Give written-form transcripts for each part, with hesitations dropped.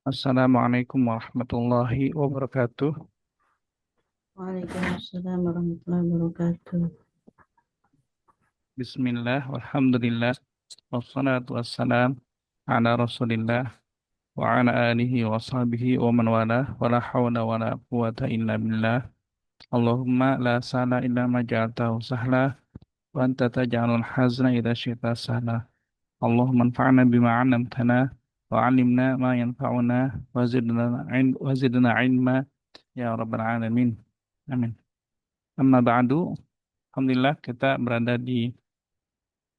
Assalamualaikum warahmatullahi wabarakatuh. Waalaikumsalam warahmatullahi wabarakatuh. Bismillah, walhamdulillah, wassalatu wassalam ala rasulillah wa ala alihi wa sahbihi wa man wala wa la hawla wa la quwata illa billah. Allahumma la sahla illa ma ja'altahu sahla wa anta taj'alul hazna idha syi'ta sahla. Allahumma anfa'na bima 'allamtana wa 'allimna ma yanfa'una wa zidna ilma ya rabbal alamin. Amin. Amma ba'du. Alhamdulillah kita berada di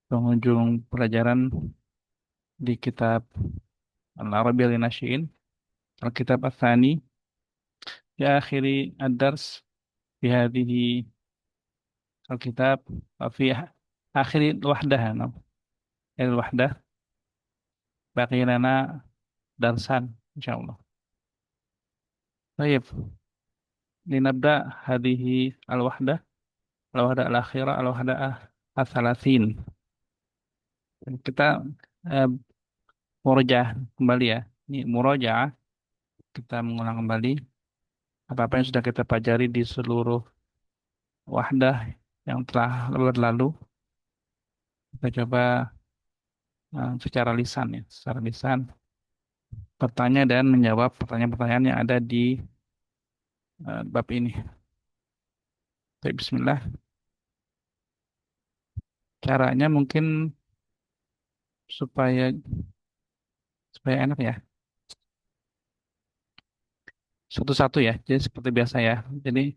penghujung pelajaran di kitab Al-Arabiyyah Lin-Nasy'iin, Al-Kitab Ats-Tsani, di akhiri ad-dars fi hadhihi al-kitab wa fi akhiri al-wahdah, al-wahdah baqi lana darsan insyaallah. Baik, linabda hadhihi al-wahdah, al-wahdah al-akhirah, al-wahdah ats-tsalatsin. Kita eh, murojaah kembali ya. Ini murojaah, kita mengulang kembali apa-apa yang sudah kita pelajari di seluruh wahdah yang telah berlalu. Kita coba secara lisan ya, secara lisan bertanya dan menjawab pertanyaan-pertanyaan yang ada di bab ini. Baik, Bismillah. Caranya mungkin supaya supaya enak ya. Satu-satu ya. Jadi seperti biasa ya. Jadi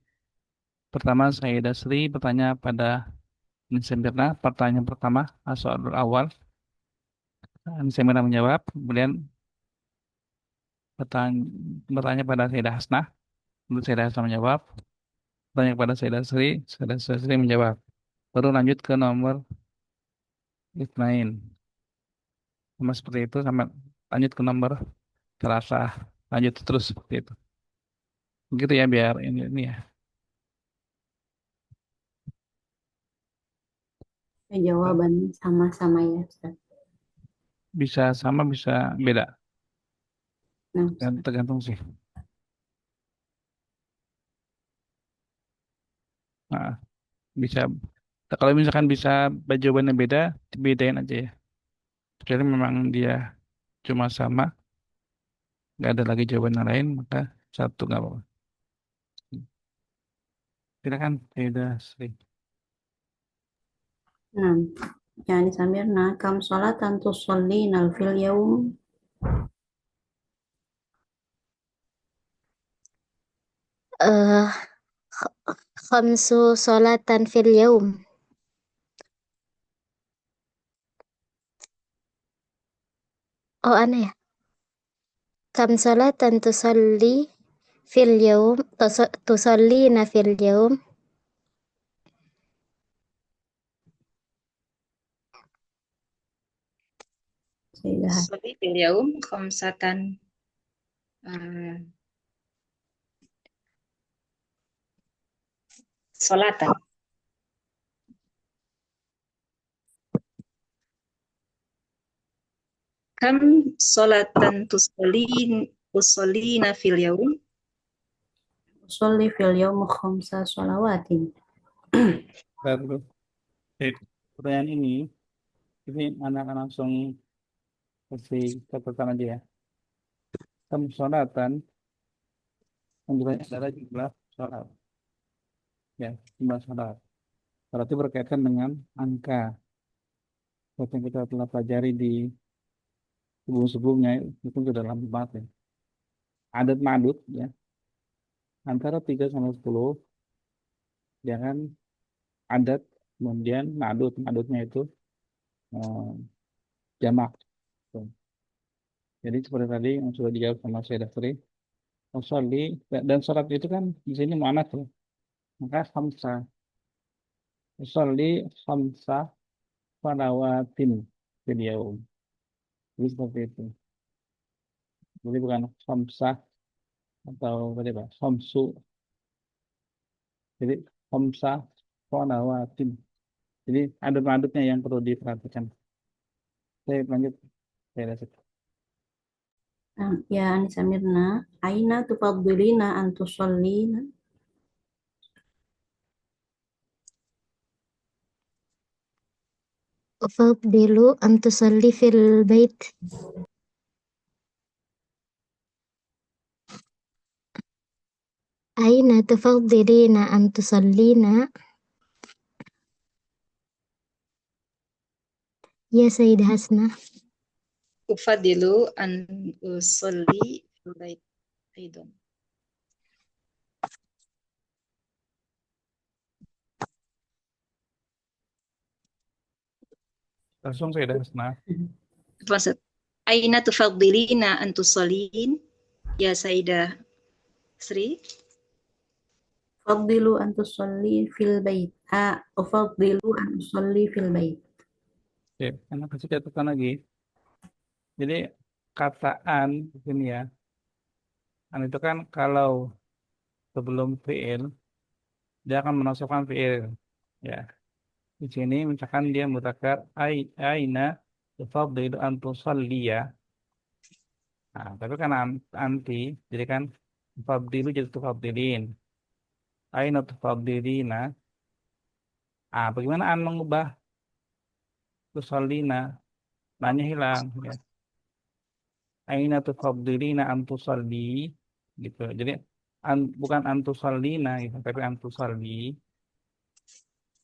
pertama saya Dasri bertanya pada Nisa Mirna. Pertanyaan pertama, soal awal. Nisa Mirna menjawab. Kemudian bertanya, bertanya pada Sayyidah Hasnah. Lalu Sayyidah Hasnah menjawab. Bertanya kepada Sayyidah Sri menjawab. Baru lanjut ke nomor Ismail. Sama seperti itu, sama lanjut ke nomor terasa. Lanjut terus seperti itu. Begitu ya biar ini ya. Jawabannya sama-sama ya, Ustaz. Bisa sama, bisa beda. Nah, Dan Ustaz. tergantung sih. Nah, bisa. Kalau misalkan bisa jawabannya beda, dibedain aja ya. Jadi memang dia cuma sama, nggak ada lagi jawaban yang lain, maka satu nggak apa-apa. Silakan, Sayyidah Sri. Nah, yani Samirna, kam sholatan tusallina fil yaum? eh khamsu sholatan fil yaum. Oh, aneh ya. Kam sholatan tusalli fil yaum, tusallina fil yaum. Sayyidah. Usolli fil yaum khamsatan solatan. Kam solatan tusallina fil yaum? Usolli fil yaum khamsa sholawatin. Baru. Baik. Pertanyaan ini anak-anak langsung kasih catatan aja ya. Kamu sholatan, yang adalah jumlah sholat. Ya, jumlah sholat. Berarti berkaitan dengan angka. Seperti yang kita telah pelajari di sebelum-sebelumnya, itu sudah lama banget ya. Adat madud, ya, antara 3 sampai 10, ya kan, adat, kemudian madud. Madudnya itu eh, jamak. Tuh. Jadi seperti tadi yang sudah dijawab sama saya Dafri, Usolli, dan sholat itu kan di sini mu'anats tuh. Maka khamsa. Usolli khamsa salawatin fil yaum. Jadi seperti itu. Jadi bukan khamsah atau berapa? Pak? Khamsu. Jadi khamsah salawatin. Jadi adut-adutnya yang perlu diperhatikan. Saya lanjut. Saya rasa. Ya Anissa Mirna, aina tufaddilina an tusallina? Ufaddilu an tusalli fil bait. Aina tufaddilina an tusallina? Ya Sayyidah Hasna. Ufadilu an usolli fil bait aidan. Langsung saya dah senang. Maksud, aina tufadilina an tusallin ya Sayyidah Sri? Faddilu an tusalli fil bait. Ufaddilu an usalli fil bait. Oke, enak kasih catatan lagi. Jadi kata an di sini ya. An itu kan kalau sebelum fiil dia akan menasabkan fiil. Ya. Di sini misalkan dia mudzakkar aina tufaddilu an tusalliya. Nah, tapi kan anti, jadi kan tufaddilu jadi tufaddilin. Aina tufaddilina. Ah, bagaimana an mengubah tusallina? Nanya hilang ya. Aina tufaddilina an tusalli gitu. Jadi bukan an tusallina gitu, tapi an tusalli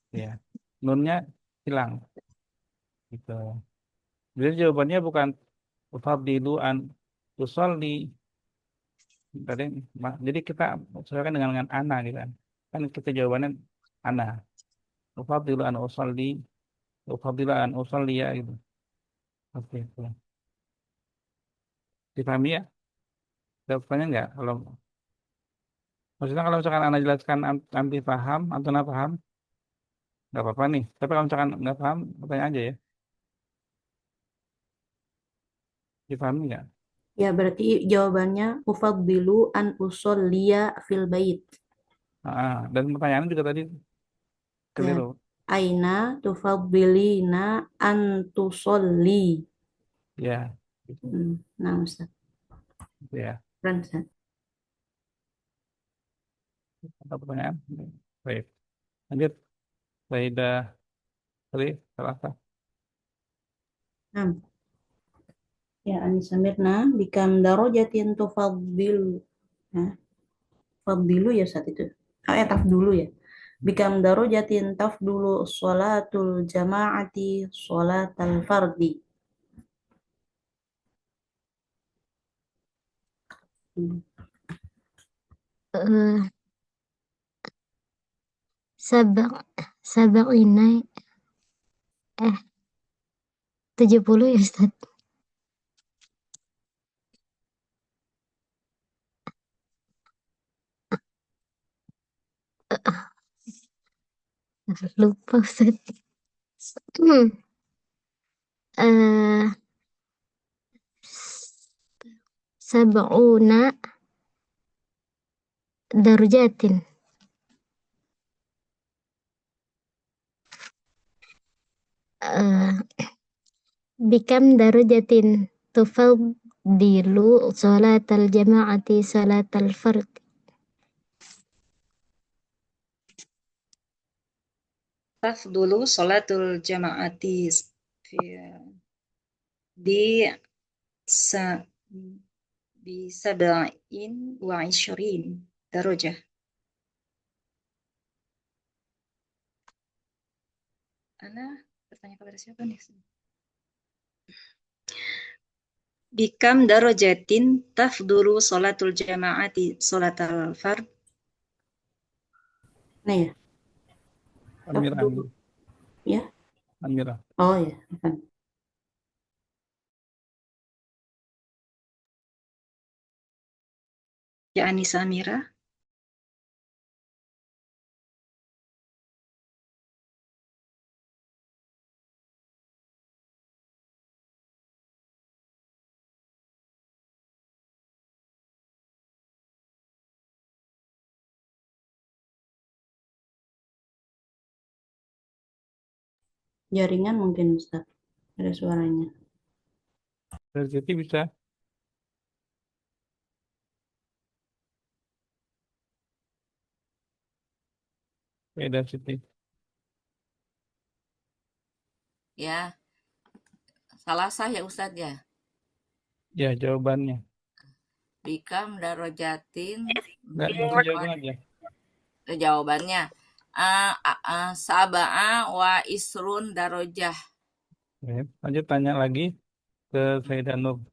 ya. Nunnya hilang gitu. Jadi jawabannya bukan tufaddilu an tusalli. Tadi, jadi kita sesuaikan dengan ana gitu kan. Kan kita jawabannya ana. Tufaddilu an usalli, tufaddilu an usalli ya gitu. Oke, itu. Dipahami ya? Ada pertanyaan nggak? Kalau maksudnya kalau misalkan Anda jelaskan nanti paham, Antona paham, nggak apa-apa nih. Tapi kalau misalkan nggak paham, bertanya aja ya. Dipahami nggak? Ya berarti jawabannya ufaddilu an usolliya fil bait. Dan pertanyaan juga tadi Ya. keliru. Aina tufaddilina an tusolli. Ya, gitu. Nah, Ustaz. Gitu ya. Keren, Ustaz. Ada pertanyaan? Baik. Lanjut. Saya tadi salah. Nah, ya Anissa Mirna, bikam darajatin tufaddilu. Nah, faddilu ya saat itu. Tafdulu ya. Bikam darajatin tafdulu sholatul jama'ati sholatal fardi. Hmm. Eh, sabak ini 70 ya Ustaz. Lupa Ustaz. Eh, sab'una darjatin. Eh, bikam darajatin tufaddilu salatal jama'ati salatal fard. Tafdulu sholatul jama'ati di sa, di sab'in wa ishrin darajah. Ana bertanya kepada siapa nih? Bikam darajatin tafdulu sholatul jama'ati sholatal fard. Nah ya, Amira, tafdulu. Ya. Amira. Oh ya, bukan. Ya Anissa Amira. Jaringan mungkin Ustaz. Ada suaranya. Dari situ bisa. Beda Siti. Ya, salah sah ya Ustadz ya. Ya, jawabannya. Bikam darojatin. Enggak, itu jawaban aja. Jawabannya. Saba'a wa isrun darojah. Oke, lanjut tanya lagi ke Sayyidah Nur.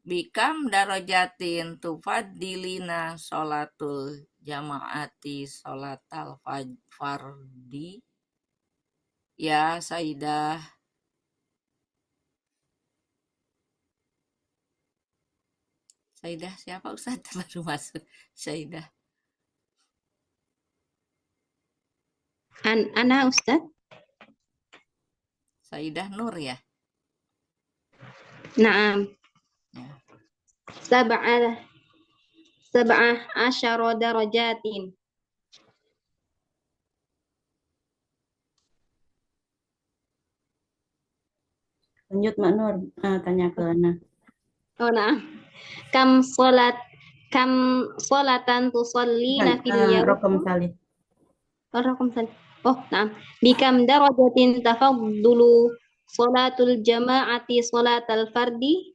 Bikam darojatin tufadilina sholatul jamaati sholatal fardi. Ya Sayyidah. Sayyidah siapa Ustadz? Baru masuk. Sayyidah. Ana Ustadz. Sayyidah Nur ya. Naam. Ya. Sab'ah asyara darajatin. Lanjut Mak Nur, tanya ke Ana. Oh, nah. Kam solatan tusallina fil yawm. Rokom salih. Oh, nah. Bikam darajatin tafaddulu salatul jama'ati salatal fardi.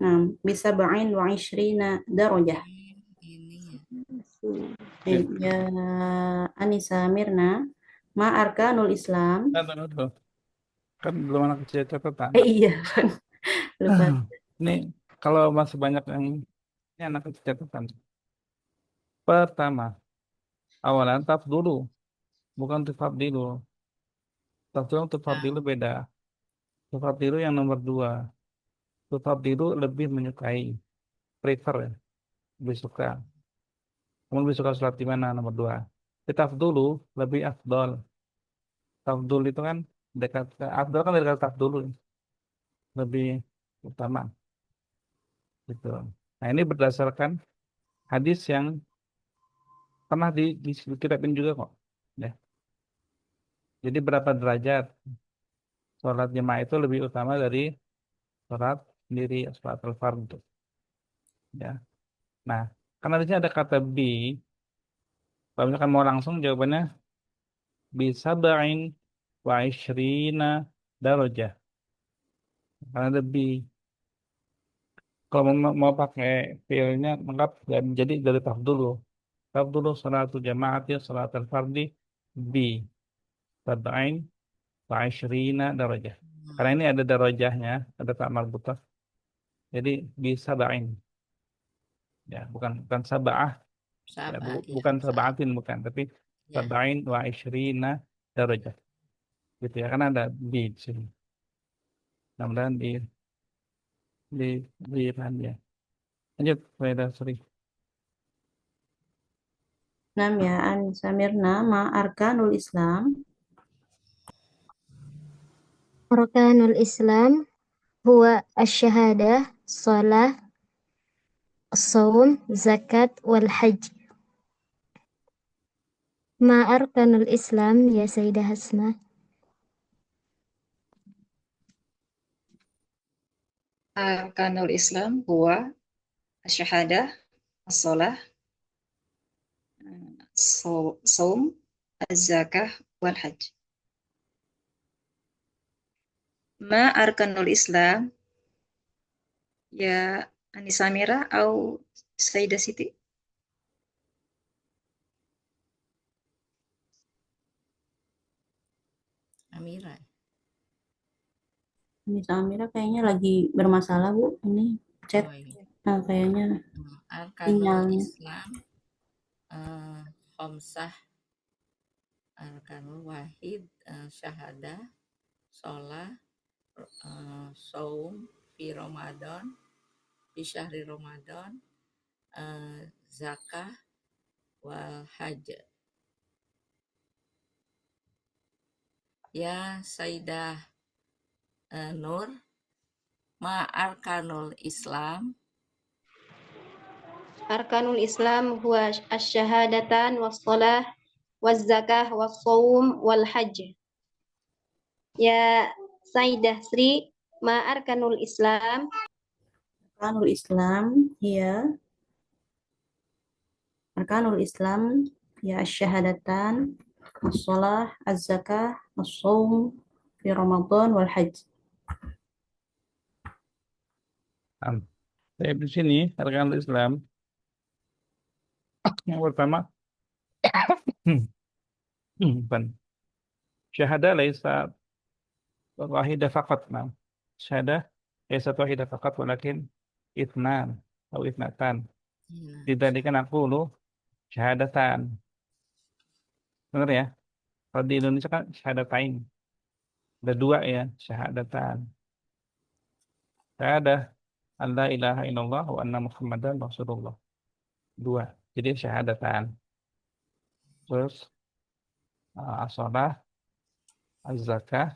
Nah, bisa ba'in wa ishrina darajah. Ini Ya ya. Anissa Mirna, ma arkanul Islam. Tuh. Kan belum anak kecil catatan. Iya, lupa. Ini kalau masih banyak yang ini anak kecil catatan. Pertama, awalan taf dulu, bukan tufab dulu. Taf dulu, tufab dulu beda. Tufab dulu yang nomor 2. Tufab dulu lebih menyukai, prefer ya, lebih suka. Kamu lebih suka sholat di mana nomor 2? Taf dulu lebih afdol. Taf dulu itu kan dekat, afdol kan dekat taf dulu, lebih utama. Gitu. Nah ini berdasarkan hadis yang pernah di kitabin juga kok. Ya. Jadi berapa derajat sholat jemaah itu lebih utama dari sholat sendiri, sholat al-fardhu. Ya. Nah, karena di sini ada kata bi, kalau misalkan mau langsung jawabannya bisa ba'in wa ishrina darajah. Karena ada bi. Kalau mau pakai fiilnya lengkap, jadi dari taf dulu. Taf dulu sholatul jamaati, sholat al-fardhi, bi. Sab'in wa ishrina darajah. Karena ini ada darajahnya, ada tak marbutah. Jadi bisa ba'in. Ya, bukan sab'ah. Ya, bukan sab'atin, bukan. Tapi sab'in wa ishrina darajah. Gitu ya, karena ada bi di sini. Mudah-mudahan di paham ya. Lanjut, Faedah Sri. Nam ya Anissa Mirna, ma arkanul Islam. Arkanul Islam huwa asy-syahadah, shalah, shaum, zakat, wal hajj. Ma arkanul Islam ya Sayyidah Hasna? Arkanul Islam huwa asyhadah, as-shalah, saum, az-zakah, wal hajj. Ma arkanul Islam ya Anissa Mira atau Sayyidah Siti? Amira. Anissa Amira kayaknya lagi bermasalah Bu. Ini chat. Nah, kayaknya Arkanul Islam khamsah, arkanul wahid, syahadah, sholah, saum fi Ramadan, fi syahri Ramadan, zakah, wal hajj. Ya Sayyidah Nur, ma arkanul Islam? Arkanul Islam huwa asyhadatan was-shalah waz-zakah was-shaum wal hajj. Ya Sayyidah Sri, ma arkanul Islam? Arkanul Islam ya asyhadatan الصلاة الزكاة الصوم في رمضان والحج. Saya di sini arkanul Islam yang pertama bukan syahadah laisa wahidah faqat. Nah, syahadah laisa wahidah faqat walakin itnan atau itnatan. Nah, Dibandingkan aku lu syahadatan. Benar ya? Kalau di Indonesia kan syahadatain. Ada dua ya, syahadatan. Syahadah an la ilaha illallah wa anna muhammadan rasulullah. Dua. Jadi syahadatan. Terus as-shalah, az-zakah,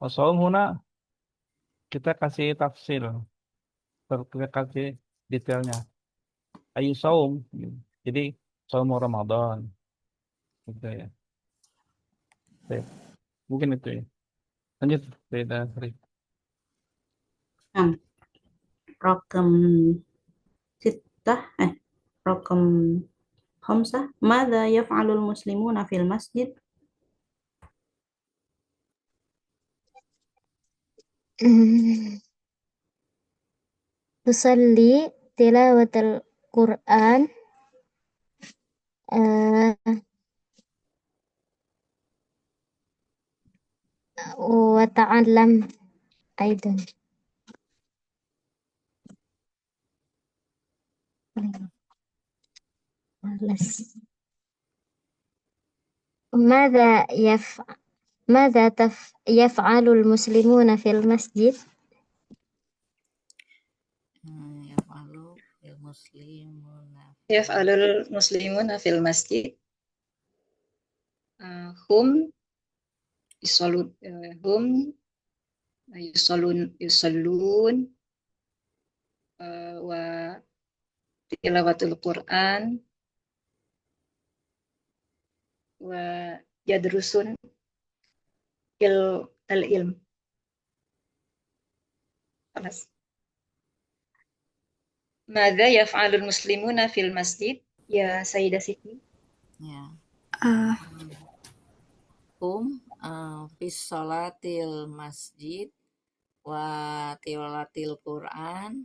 as-shaum huna kita kasih tafsir, kita kasih detailnya. Ayu saum. Jadi saum Ramadan. Gitu ya. Baik. Mungkin itu ya. Lanjut, beda. نعم. رقم ستة رقم 5 ماذا يفعل المسلمون في المسجد؟ تصلي تلاوة القرآن وتعلم أيضا. ماذا يفعل المسلمون في المسجد؟ Yaf'alul muslimuna fil masjid. Hum yusallun wa tilawatul Quran wa yadrusun al-ilm. خلاص. Madza yaf'alul muslimuna fil masjid? Ya Sayyidah Siti. ya. Ah, Fis sholatil masjid wa tilawatil Quran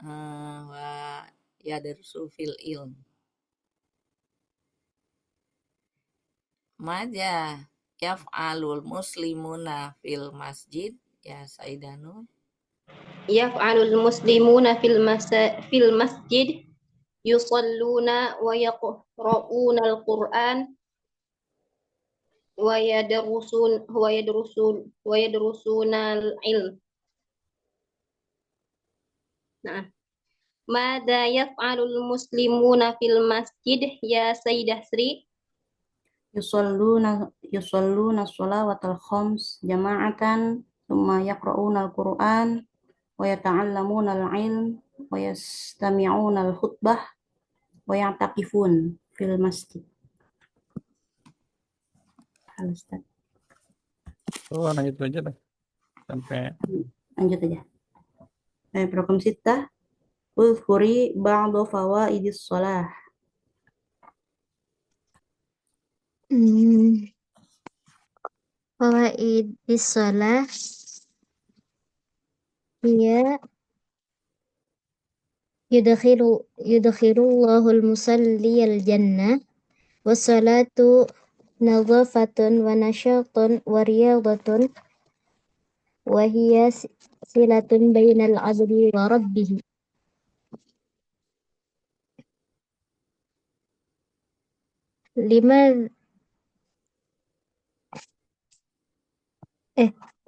wa yadrusu fil ilm. Maja yaf'alul muslimuna fil masjid ya Sayyidah Nur. Yaf'alul muslimuna fil masjid yusalluna wa yaqra'una al-Qur'an wa yadrusuna al-ilm. Nah, Mada yaf'alul muslimuna fil masjid ya Sayyidah Sri? يصلون الصلاة الخمس جماعة ثم يقرؤون القرآن ويتعلمون العلم ويستمعون الخطبة ويعتكفون في المسجid. Oh, lanjut aja deh. Sampai Lanjut aja. Program 6 Uzkuri ba'du fawaidis shalah. Fawaidis shalah hiya yudkhilu al-musalli al-jannah wassalatu nadhafatun wa nashatun wa riyadatun wa hiya silatun bainal abdi wa rabbih.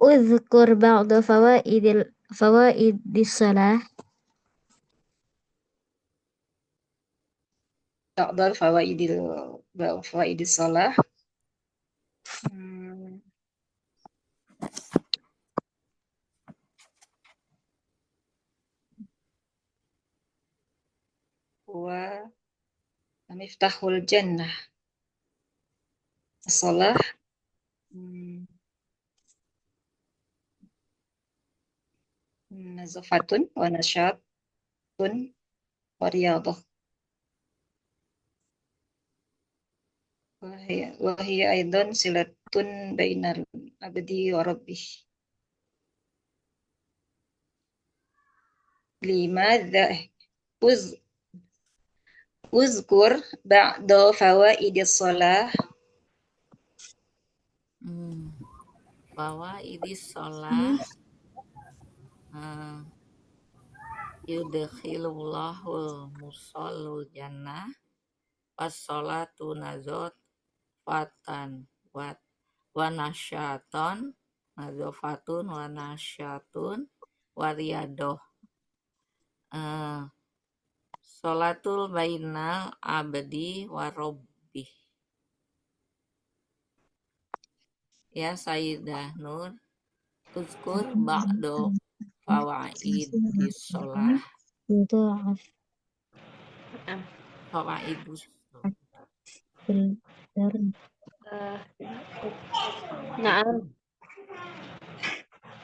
Uzkur ba'da fawaidis shalah. Ba'dal fawaidis shalah. Wa miftahul jannah. Shalah nazafatun wa nasyatun wa riyadah. وهي أيضا صلة بين العبد وربه. لماذا اذكر بعض فوائد الصلاة. Fawaidis sholah yudkhilullahu musallul jannah was-sholatu nazot fatan wa nasyaton nazofatun wa nasyatun wariyadoh. Sholatul bainal abdi wa rabbih. Ya Sayyidah Nur, uzkur ba'do fawaidis sholah. يضاعف Fawaidus في الدرجة. نعم.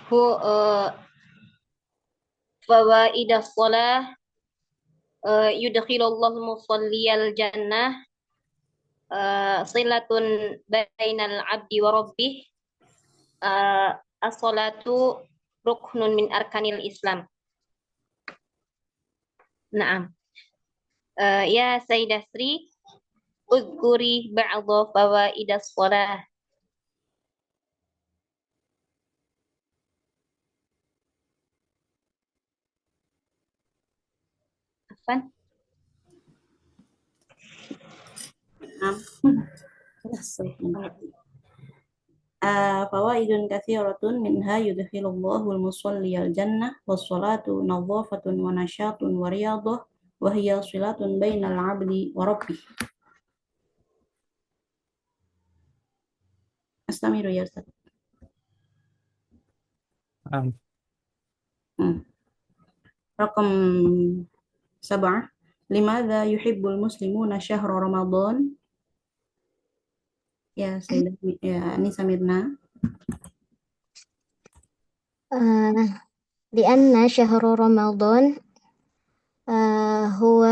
هو فوائد الصلاة يدخل الله المصلي الجنة صلة بين العبد وربه الصلاة ركن من أركان الإسلام. نعم. يا سيدة سري اذكري بعض فوائد الصلاة. عفوا. فوائد كثيرة منها يدخل الله المصلي الجنة والصلاة نظافة ونشاط ورياضة وهي صلة بين العبد وربه. استمر يا أستاذ. رقم 7. لماذا يحب المسلمون شهر رمضان؟ يا سيدة يا أنيسة ميرنا. لأن شهر رمضان هو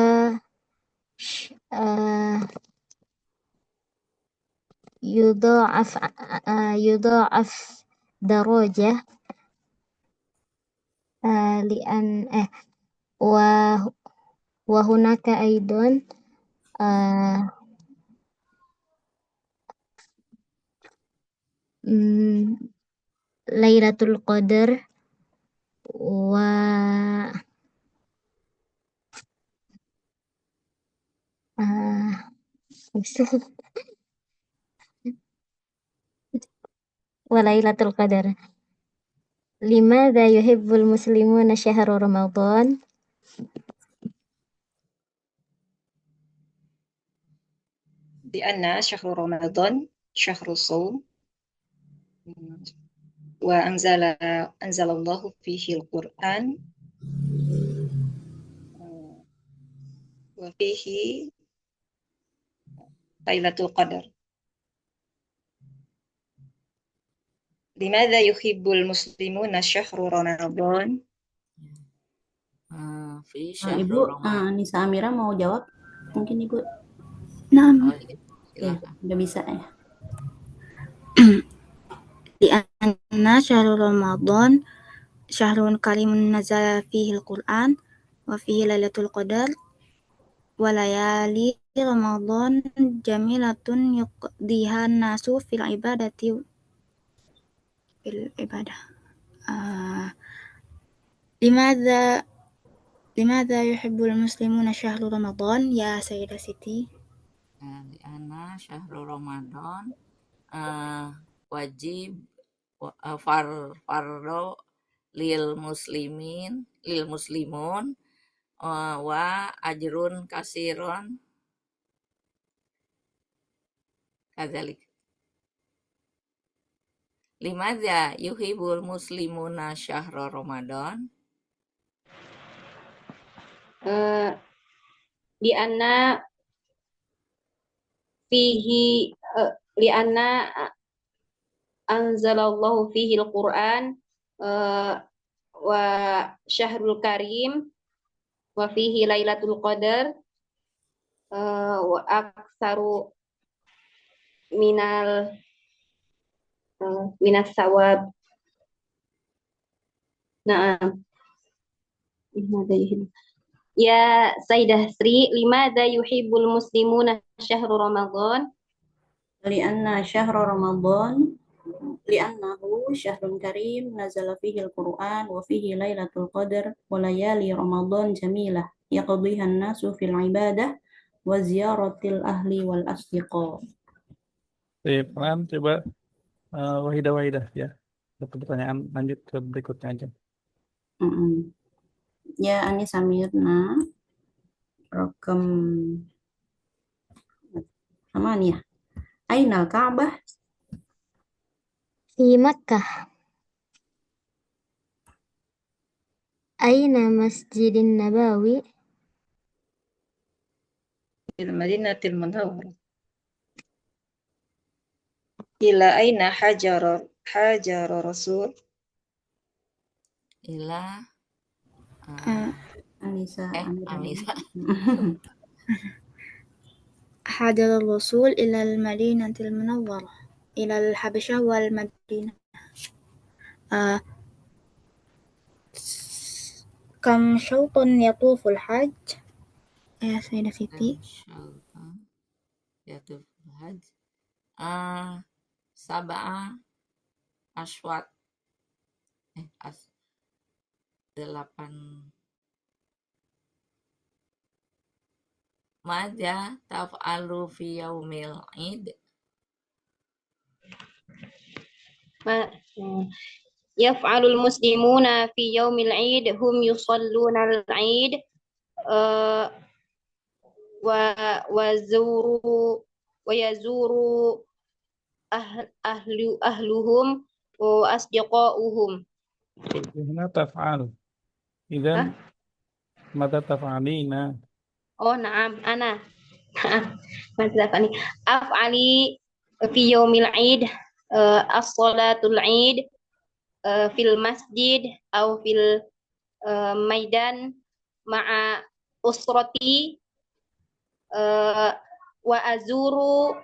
يضاعف درجة لأن وهناك أيضا Lailatul Qadar Lailatul Qadar. Limadza yuhibbul muslimuna syahra Ramadan? لأن شهر رمضان شهر الصوم وأنزل الله فيه القرآن وفيه ليلة القدر. لماذا يحب المسلمون شهر رمضان؟ fi syahrul Ibu Ramadan. Nisa Amira mau jawab? Mungkin Ibu. نعم. Oh, iya. Ya, Silakan. udah bisa ya. لأن شهر رمضان شهر كريم نزل فيه القرآن وفيه ليلة القدر وليالي رمضان جميلة يقضيها الناس في العبادة لماذا يحب المسلمون شهر رمضان يا سيدة سيتي؟ Liana syahrul Ramadan wajib fardo lil muslimun wa ajrun kasiron kadzalik. Limadza yuhibbul muslimuna syahra Ramadan? Lianna fihi lianna anzalallahu fihi al-Qur'an wa syahrul karim wa fihi lailatul qadar wa aksaru minal minas sawab. Nah, ya Sayyidah Sri, limadha yuhibbul muslimuna syahru Ramadan? Lianna syahra Ramadan li'annahu syahrun karim nazala fihi al-Qur'an wa fihi lailatul qadar wa layali Ramadan jamilah yaqdiha an-nasu fil ibadah wa ziyaratil ahli wal asdiqa. Pelan coba wahidah ya. Satu pertanyaan lanjut ke berikutnya aja. Ya Ani Samirna rakam sama nih ya. Ainal Ka'bah في مكة. أين مسجد النبوي؟ Fil Madinatil Munawwarah. Ila aina hajara Rasul? Ila Anissa Anissa. حضر الرسول إلى المدينة المنورة إلى الحبشة والمدينة. كم شوط يطوف الحج يا سيدة سيدي؟ Syaitan yatuf haj. Sab'a aswat. 8. Maja taf'alu fi yaumil id. Yaf'alul muslimuna fi yaumil 'id hum yusalluna al-'id wa yazuru ahluhum wa asdiqauhum. Huna taf'al. Idan mata taf'alina. Oh, na'am, ana. Maaf, af'ali fi yaumil 'id as-salatul 'id fil masjid atau fil maidan ma'a usrati wa azuru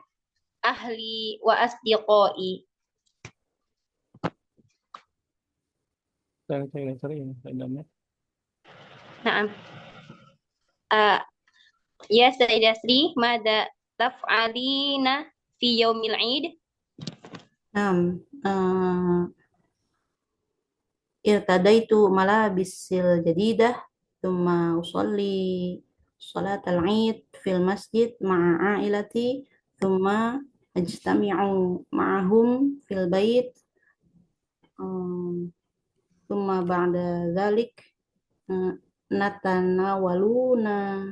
ahli wa asdiqai. Saya sering dalamnya. Naam. Ya Sayyidah Sri, mada taf'alina fi yaumil 'id? Nam irtadaitu malabisil jadidah thumma usalli salat al-'id fil masjid ma'a ailati thumma ajtami'u ma'ahum fil bait thumma ba'da dhalik natanawaluna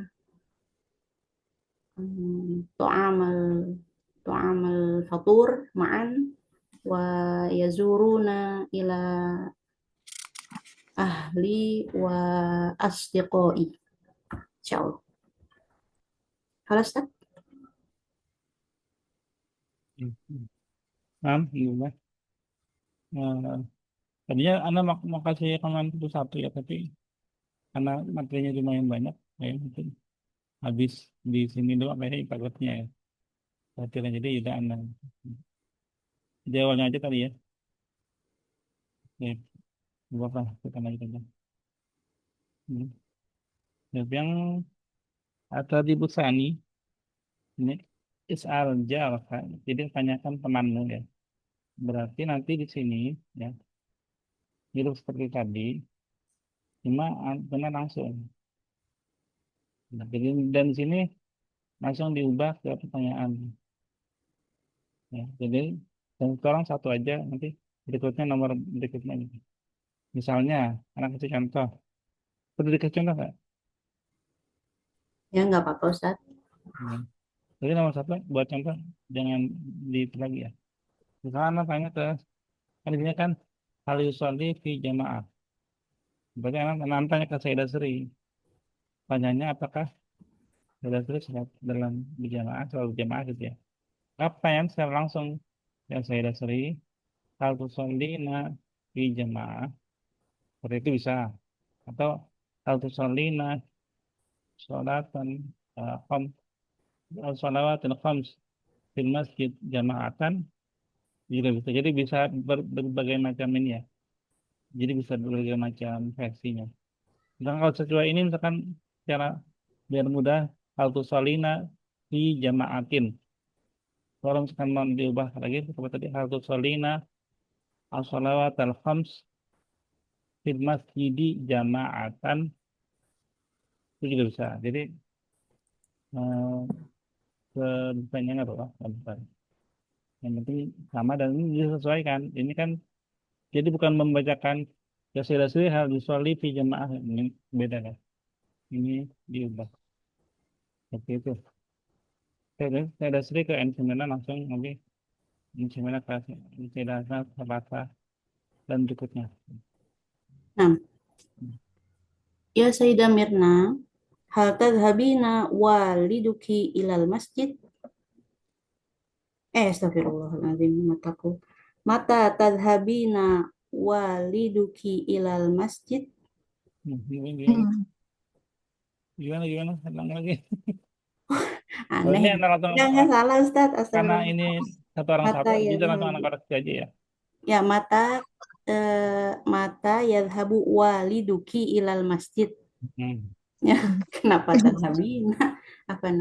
tu'amal fatur ma'an wa yazuruna ila ahli wa asdiqai. Insyaallah. Halas tak? Alhamdulillah. Tadinya Anda mau kasih rekaman itu satu ya, tapi karena materinya lumayan banyak, ya mungkin habis di sini doang kayaknya paketnya ya. Perhatian jadi tidak Anda. Di awalnya aja kali ya. Ya, berapa kita lanjut aja. Yang tadi Bu Sani ini is'al jawab, jadi tanyakan temanmu ya. Berarti nanti di sini ya, hidup seperti tadi, cuma benar langsung. Nah, jadi dan di sini langsung diubah ke pertanyaan. Ya, jadi dan sekarang satu aja nanti berikutnya nomor berikutnya. Misalnya, anak kasih contoh. Perlu dikasih contoh nggak? Ya nggak apa-apa Ustaz. Ya. Jadi nomor satu buat contoh jangan di itu lagi ya. Misalnya anak tanya ke kan di sini kan hal yusolli fi jamaah. Berarti anak tanya ke Sayyidah Sri. Tanyanya apakah Sayyidah Sri sholat dalam berjamaah, selalu berjamaah gitu ya. Apa yang secara langsung yang Sayyidah Sri hal tusallina fi jamaah. Seperti itu bisa. Atau hal tusallina sholatan khams sholawatil khams fil masjid jama'atan juga bisa. Jadi bisa berbagai macam ini ya. Jadi bisa berbagai macam versinya. Misalkan kalau sesuai ini misalkan cara biar mudah hal tusolina di jama'atin. Kalau misalkan mau diubah lagi seperti tadi hal tusolina as-salawat al-khams fil masjidi jama'atan itu juga bisa. Jadi kebanyakan nggak apa-apa. Nggak apa-apa. Yang penting sama dan ini disesuaikan. Ini kan jadi bukan membacakan ya sudah hal disoli fi jamaah ini beda kan. Ini diubah. Seperti itu. Saya ada seri ke N9 langsung nanti N9 kelas N9 Selasa dan berikutnya. Nah, ya Sayyidah Mirna, hal tadhabina waliduki ilal masjid? Astagfirullahaladzim, mataku. Mata tadhabina waliduki ilal masjid? Gimana? Ulang lagi. Aneh. Ini langsung Enggak salah Ustaz. karena Astagfirullah. ini satu orang Mata satu, ya bisa langsung anak koreksi aja ya. Ya, mata yadhabu waliduki ilal masjid. Ya, kenapa tadhabina? Apa?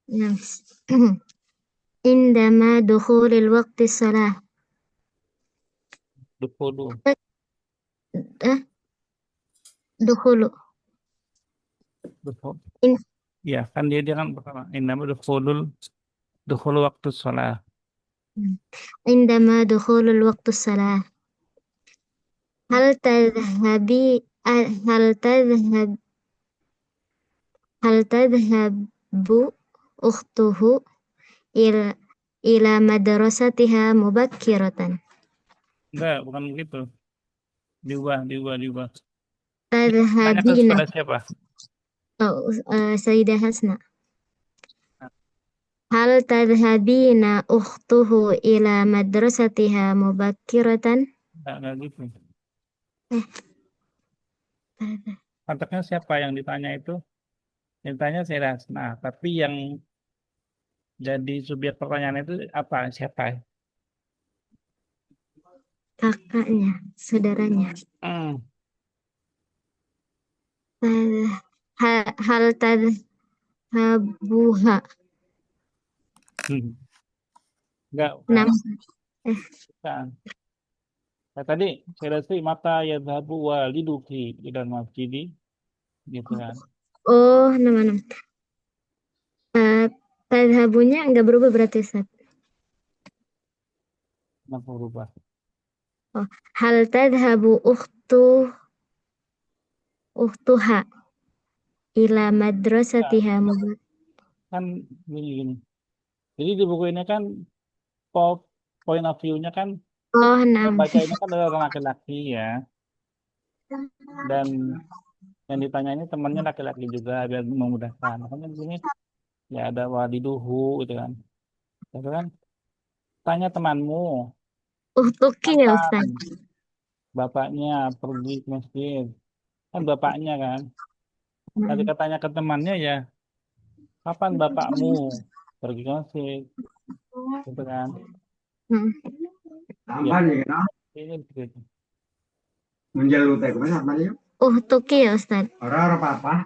نعم. عندما دخول الوقت الصلاة Dukhulu. دخول Dukhul. إن Ya, kan dia kan pertama. Ini namanya dukhulu waktu sholat. عندما دخول الوقت الصلاة هل تذهبي هل تذهب هل تذهب أخته إلى مدرستها مبكرة Enggak, bukan begitu. Diubah. Tanya تذهبين kepada siapa? سيدة حسنة هل تذهبين أخته إلى مدرستها مبكرة Enggak gitu. Konteksnya siapa yang ditanya itu? Yang ditanya saya Nah, tapi yang jadi subjek pertanyaan itu apa? Siapa? kakaknya, saudaranya. Hal tadhabuha. Enggak. Nah, Bukan. Nah, tadi saya mata yadhabu waliduki dan masjidi gitu kan. oh, nama. Tadhabunya enggak berubah berarti, Ustaz. Kenapa berubah? Oh, hal tadhabu ukhtuha ila madrasatiha Kan gini. Jadi di buku ini kan point of view-nya kan baca ini kan adalah orang laki-laki ya. Dan yang ditanya ini temannya laki-laki juga biar memudahkan. Makanya di sini ya ada waliduhu gitu kan. Gitu kan? Tanya temanmu, Ukhtuki ya, Ustaz. bapaknya pergi ke masjid. Kan bapaknya kan. Tadi katanya ke temannya ya, kapan bapakmu pergi ke masjid? Gitu kan. Ya, ini begitu. Ukhtuki ya, Ustaz. Orang apa?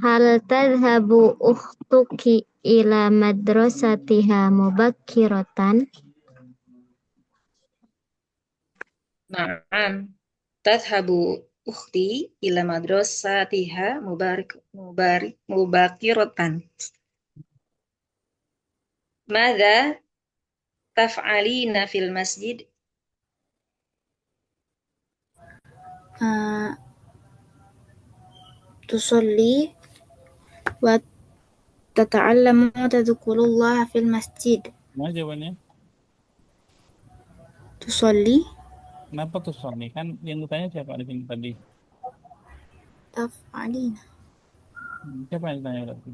Hal tadhabu ukhtuki ila madrasatiha mubakkiratan? Na'am. Tadhabu ukhti ila madrasatiha mubakiratan. Madza taf'alina fil masjid? تصلي وتتعلم وتذكر الله في المسجد. Mana jawabannya? تصلي Kenapa tuh Sony? Kan yang ditanya siapa di sini tadi? تفعلين. Siapa yang ditanya berarti?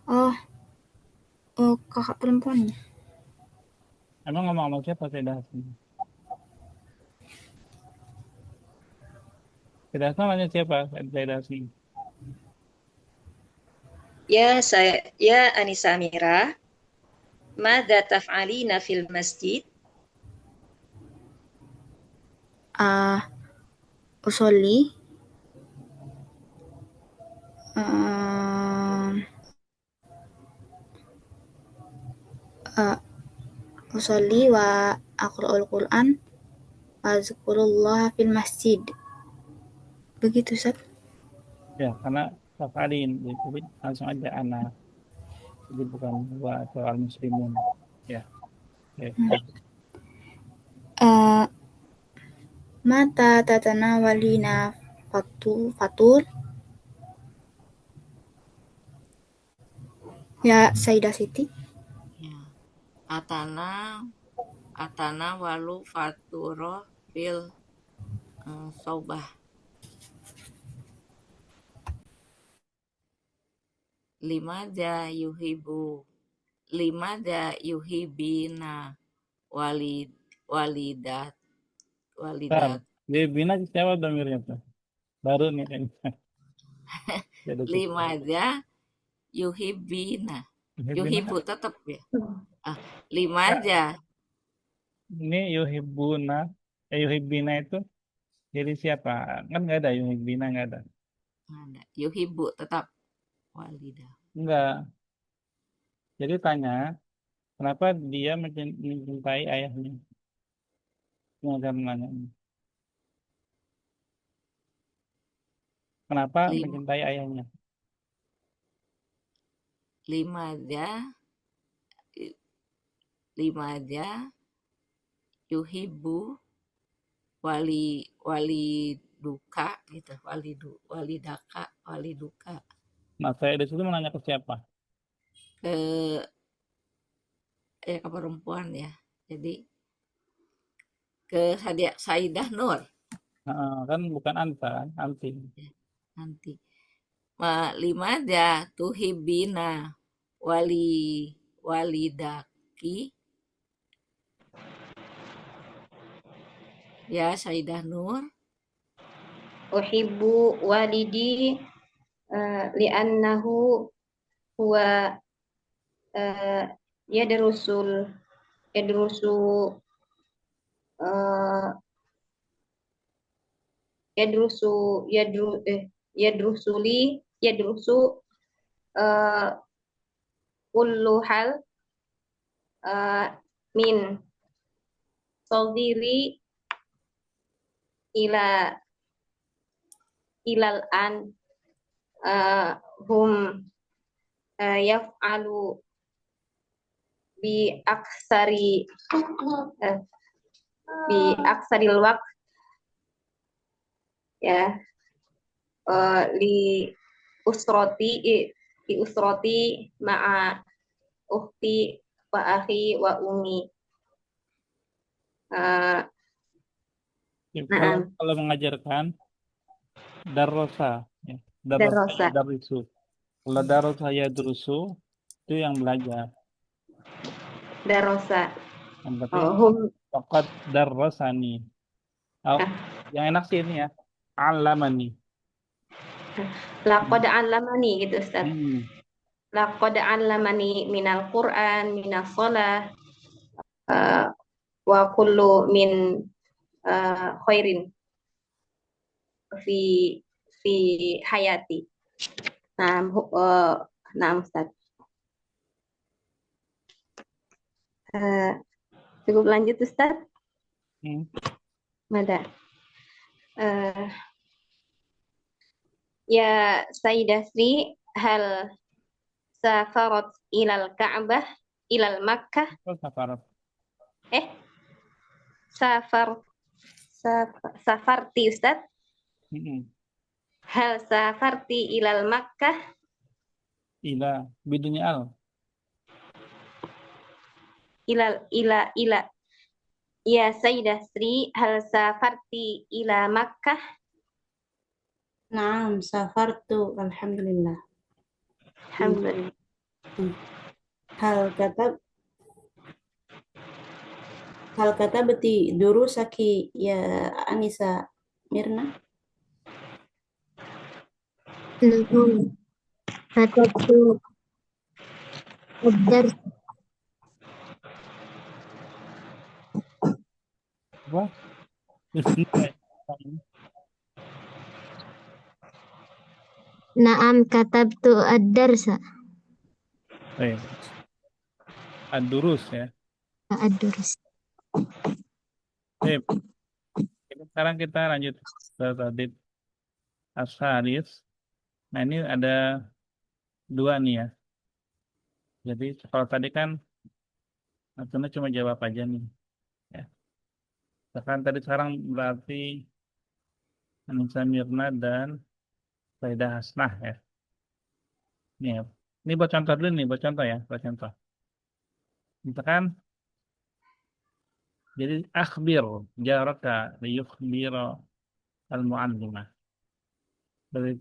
Oh, kakak perempuannya. Emang ngomong sama siapa saya dah sini? Sayyidah Asma nanya siapa? Sayyidah Asmi. Ya Anissa Amira, madza taf'alina fil masjid? Usolli um, usolli wa aqra'ul Qur'an wa azkurullah fil masjid. Begitu, Ustaz. Ya, karena tafalin, jadi langsung aja anak. Jadi bukan wa atau al muslimun. Ya, ya. Mata tatanawalina fatur. Ya, Sayyidah Siti. Ya. Atana walu faturo fil sobah. Limadza yuhibina walidat Bentar, walidat dia bina siapa domirnya tuh? Baru nih kayaknya. Jadi limadza yuhibina bina yuhibu tetap ya. Limadza ini yuhibuna, yuhibina itu jadi siapa? Kan nggak ada yuhibina, nggak ada. ada yuhibu tetap walidah. Enggak. Jadi tanya, kenapa dia mencintai ayahnya? Yang akan nanya. Kenapa Lim, mencintai ayahnya? limadza yuhibu wali duka gitu wali duka Nah, saya di situ menanya ke siapa? ke ke perempuan ya, jadi ke Sayyidah Nur Kan bukan anta, kan? Anti. nanti limadza tuhibina walidaki ya Sayyidah Nur. Uhibbu walidi li'annahu huwa yadrusu uh, yadrusu kullu hal min saldiri ilal an hum yaf'alu bi aksaril waqt ya li usroti ma'a ukhti wa akhi wa umi. Kalau mengajarkan darosa, ya. Darosa. Darisu. Kalau darosa ya durusu itu yang belajar. Darosa. Yang berarti fakat darosani. Yang enak sih ini ya. Alamani. Laqad 'allamani gitu Ustaz. Laqad 'allamani minal Qur'an, minas shalah wa kullu min khairin fi hayati. Nah, Ustaz. Cukup lanjut Ustaz. Mada. Ya Sayyidah Sri, hal safarat ilal Ka'bah ilal Makkah. Safarat. Safarti Ustaz. Hal safarti ilal Makkah. Ila bidunya al. Ila. Ya Sayyidah Sri, hal safarti ila Makkah? Naam, safartu. Alhamdulillah. Alhamdulillah. Hal kata beti durusaki ya Anissa Mirna. نعم كتبت الدرس. Apa? Bismillah. نعم كتبت الدرس. Baik. Ad-durus ya. الدرس. Baik. Sekarang kita lanjut ke tadid as-salis. Nah, ini ada dua nih ya. Jadi kalau tadi kan Natuna cuma jawab aja nih. Ya. Sekarang berarti Anissa Mirna dan Saidah Hasnah ya. Nih ya. Ini buat contoh dulu nih, buat contoh ya, buat contoh. Misalkan jadi akhbir jaraka liyukhbira al-mu'allimah.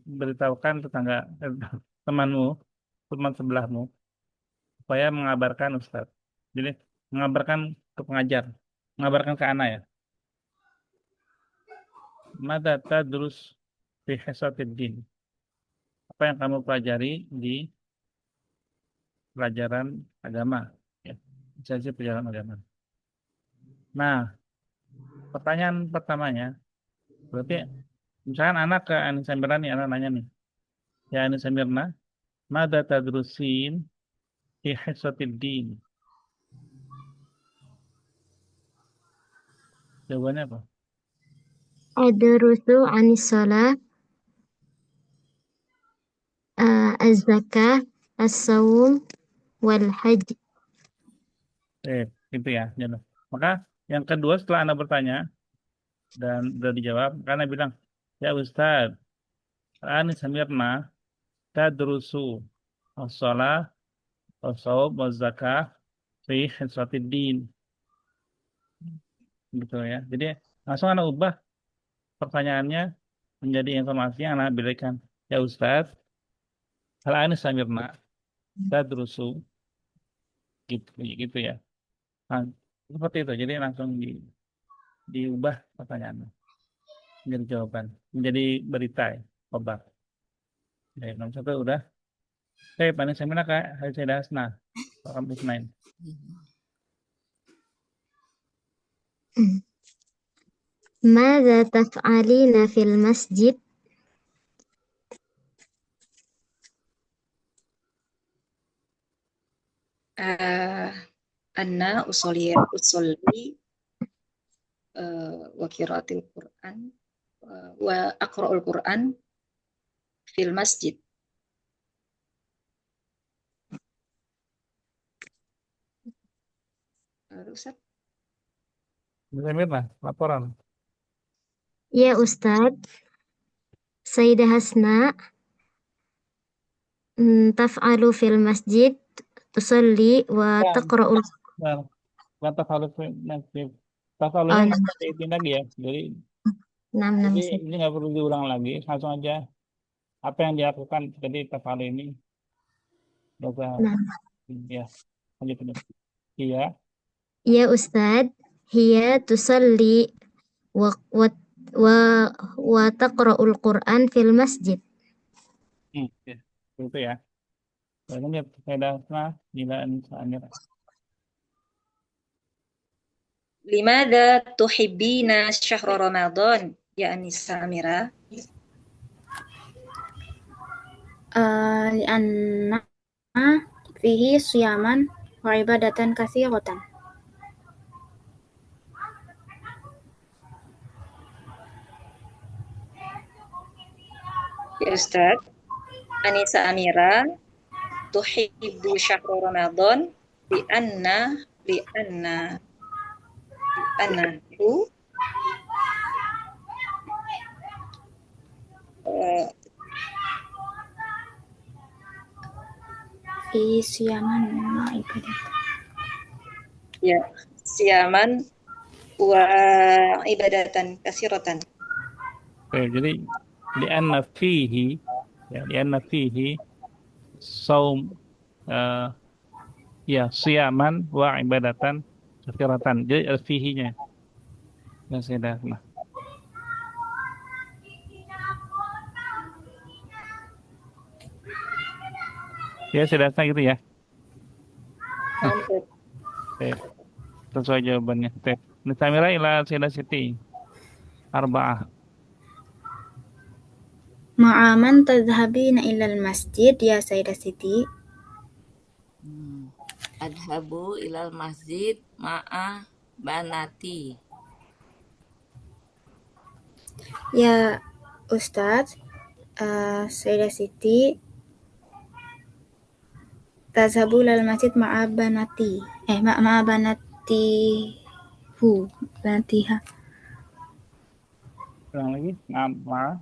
Beritahukan tetangga temanmu, teman sebelahmu supaya mengabarkan Ustaz. Jadi mengabarkan ke pengajar, mengabarkan ke anak ya. Mada tadrus fi hisatiddin. Apa yang kamu pelajari di pelajaran agama ya. Misalnya pelajaran agama. Nah, pertanyaan pertamanya berarti misalkan anak ke Anissa Mirna nih, anak nanya nih. Ya Anissa Mirna, mada tadrusin fi hisatiddin. Jawabannya apa? أدرس عن الصلاة الزكاة الصوم والحج. Itu ya, Jono. Maka yang kedua setelah Anda bertanya dan sudah dijawab, karena bilang, ya Ustaz, Anissa Mirna tadrusu as-shalah was-shaum waz-zakah fi hisatiddin. Gitu ya. Jadi langsung Anda ubah pertanyaannya menjadi informasi yang Anda berikan. Ya Ustaz, Anissa Mirna tadrusu gitu, gitu ya. Nah, seperti itu. Jadi langsung diubah pertanyaannya menjadi jawaban, menjadi berita ya, khobar. Ya, nomor satu udah. Oke, paling seminar Kak Haisyah Hasna. Kamu main. ماذا تفعلين في المسجد؟ Anna usolli wa qiraatil Qur'an wa aqra'ul Qur'an fil masjid. Ustaz. Mirna, laporan. يا أستاذ سيدة هسناء تفعل في المسجد تصلي وتقرأ Nah, kata kalau nanti tafalunya نعم nggak diitin lagi ya. نعم نعم Jadi أستاذ. ini nggak perlu diulang lagi, langsung aja apa yang dilakukan. Jadi tafalu ini udah نعم ya lanjut dulu. Iya, يا أستاذ هي تصلي و... و... و... وتقرأ القرآن في المسجد. ya. Itu ya. Lanjut saya Dasma, Nila Anissa Amira. Limadha tuhibbina syahra Ramadan ya Anissa Amira? لأن فيه صياما وعبادة كثيرة. Ya Ustaz, Anissa Amira tuhibbu syahra Ramadan li'annahu فيه صياما وعبادة. ya siyaman wa ibadatan katsiratan. Oke, jadi li'anna fihi saum ya siyaman wa ibadatan katsiratan. Jadi fihi-nya. Ya saya Dasma. Ya, Sayyidah Hasna gitu ya. Mantap. Baik, sesuai jawabannya. Baik. Nusamira ila Sayyidah Siti. Arba'ah. Ma'aman tadhhabina ilal masjid ya Sayyidah Siti? Adhabu ilal masjid ma'a banati. Ya Ustadz, Sayyidah Siti tadhhabu ilal masjid ma'a banati. Ma'a banatihu. Banatiha. Ulang lagi. Nama.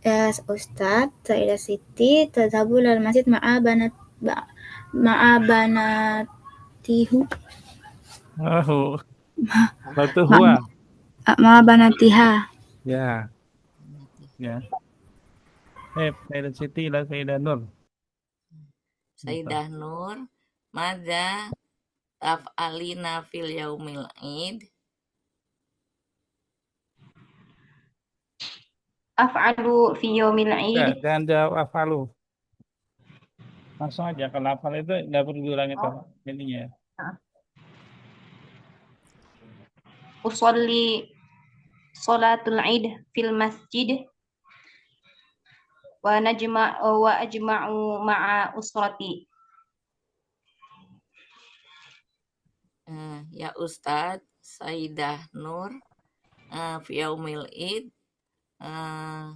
Ya Ustadz, Sayyidah Siti tadhhabu ilal masjid ma'a banatihu. Oh, batu Ma- huwa. ma'a banatiha. Ya, ya. Sayyidah Siti ila Sayyidah Nur. Sayyidah Nur, mada taf'alina fil yaumil id. Af'alu fi yaumil Ya, id. jangan jawab afalu. Langsung aja. Kalau hafal itu nggak perlu diulangi toh ininya. Usolli salatul id fil masjid wa ajma'u ma'a usrati. Ya Ustadz, Sayyidah Nur, fi yaumil id, Hmm.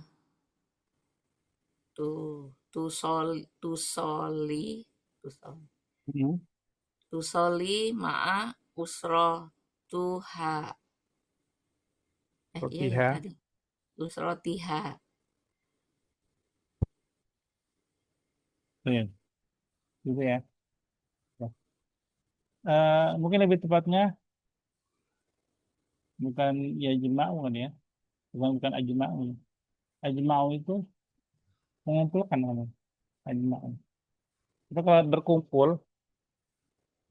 tusoli ma'a usro tuha. Iya ya Rotiha. tadi. Usrotiha. Iya, gitu ya. Ya. Mungkin lebih tepatnya bukan ya jema'u kan ya. Bukan ajma'u. Ajma'u itu mengumpulkan kan. Ajma'u. Itu kalau berkumpul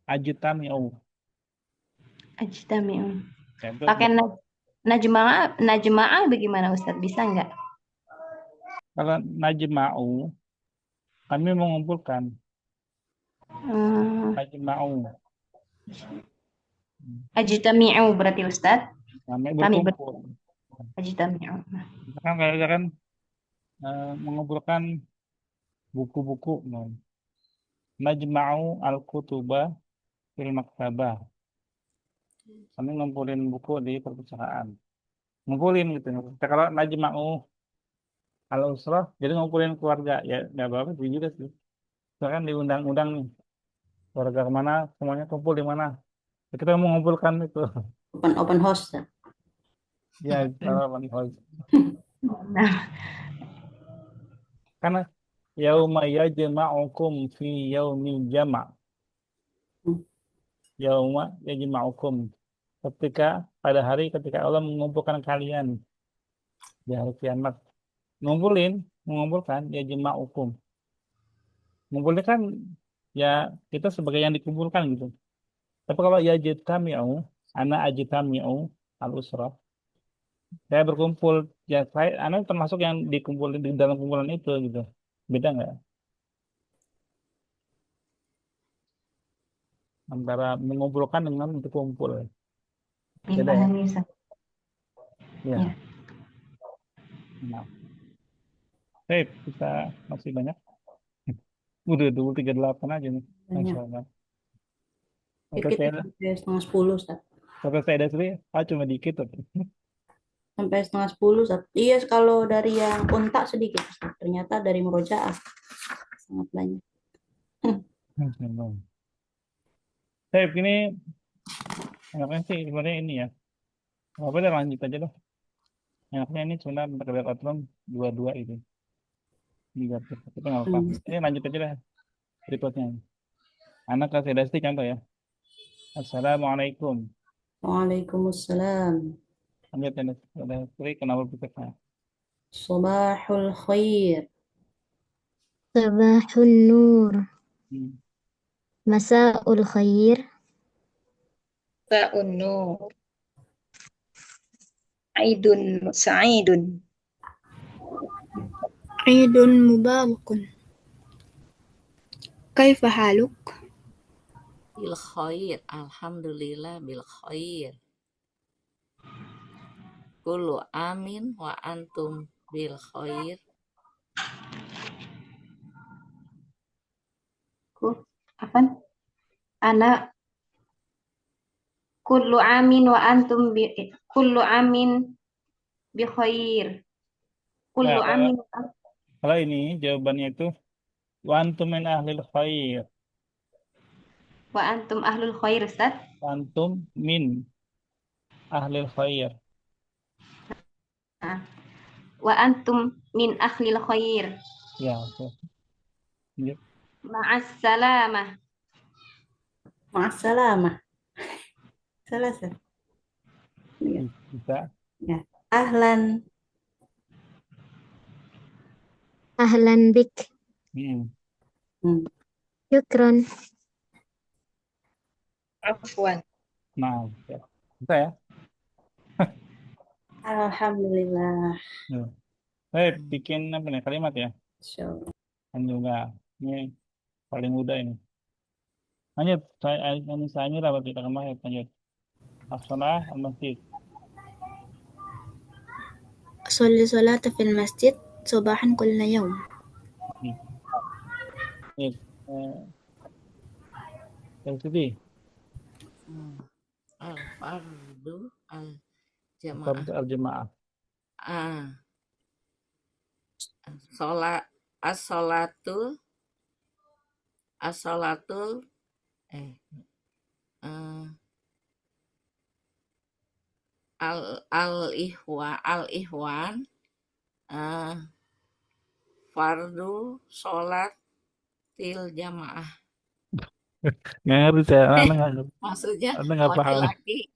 ajtami'u. Ajtami'u. Ya, itu Pakai najma'ah bagaimana Ustadz? Bisa nggak? kalau najma'u kami mengumpulkan Hmm, najma'u. ajtami'u berarti Ustadz. Kami Kami berkumpul. ajtami'u. Misalkan kayak kan mengumpulkan buku-buku. Nah. Najma'u al-kutuba fil maktabah. Kami ngumpulin buku di perpustakaan. Ngumpulin gitu. Kalau najma'u al-usrah, jadi ngumpulin keluarga. Ya, nggak apa-apa itu juga sih. Misalkan diundang-undang nih, keluarga kemana, semuanya kumpul di mana. Ya, kita mau mengumpulkan itu. Open house. Ya. Ya, kalau house. Nah, Karena yauma yajma'ukum fi yaumil jama'. Yauma yajma'ukum. Ketika pada hari ketika Allah mengumpulkan kalian di hari kiamat. Mengumpulkan ya jama'ukum. Mengumpulkan kan ya kita sebagai yang dikumpulkan gitu. Tapi kalau ya jitami'u, ana ajitami'u al-usrah, saya berkumpul, ya saya ana termasuk yang dikumpulin di dalam kumpulan itu gitu. Beda nggak antara mengumpulkan dengan berkumpul? Beda ya? pahami Ustadz. Ya. Ya. Nah, baik, kita masih banyak. Udah 238 aja nih. Banyak. Masya Allah. Dikit sampai setengah 10, Ustaz. Sampai saya ada sendiri, cuma dikit. Sampai setengah 10, Ustaz. Iya, kalau dari yang kontak sedikit, Ustaz. Ternyata dari murojaah sangat banyak. Saya ini enaknya sih sebenarnya ini ya. Apa udah lanjut aja deh. Enaknya ini cuma berkadar outline dua-dua itu. Tiga itu nggak apa. Ini lanjut aja deh berikutnya. Anak kasih dasti contoh ya. Assalamualaikum. Waalaikumsalam. Lanjut ya. Udah klik kenapa berikutnya. Sabahul khair. Sabahun nur. Hmm. Masa'ul khair. Sa'un nur. Aidun sa'idun. عيد مبارك. كيف حالك؟ Bil khair. Alhamdulillah bil khair. Kullu amin wa antum bil khair. Apa? Ana kullu amin wa antum kullu amin bi khair. Kullu Nah, amin kalau ini jawabannya itu wa antum min ahlil khair. wa antum ahlul khair, Ustaz. Wa antum min ahlil khair. Nah, wa antum min ahlil khair. Ya, oke. Lanjut. Ma'as salamah. Ma'assalamah. Salah, Ustaz. Bisa. Ya. Ahlan. أهلا بك. Hmm. Hmm. شكرا. Afwan. Nah, ya. Bisa ya? Alhamdulillah. Bikin apa nih kalimat ya? Insyaallah. Alhamdulillah. Ini paling mudah ini. Lanjut, saya berarti kita kemarin lanjut. As-salah al-masjid. أصلي صلاة في المسجد صباحا كل يوم. Baik. Yang sedih. Al-fardu al-jamaah. Fardu al-jamaah. Sholat as-sholatul al-ihwan fardu sholat til jamaah. Nggak ngerti saya. Anak nggak ngerti. Maksudnya Anak nggak paham.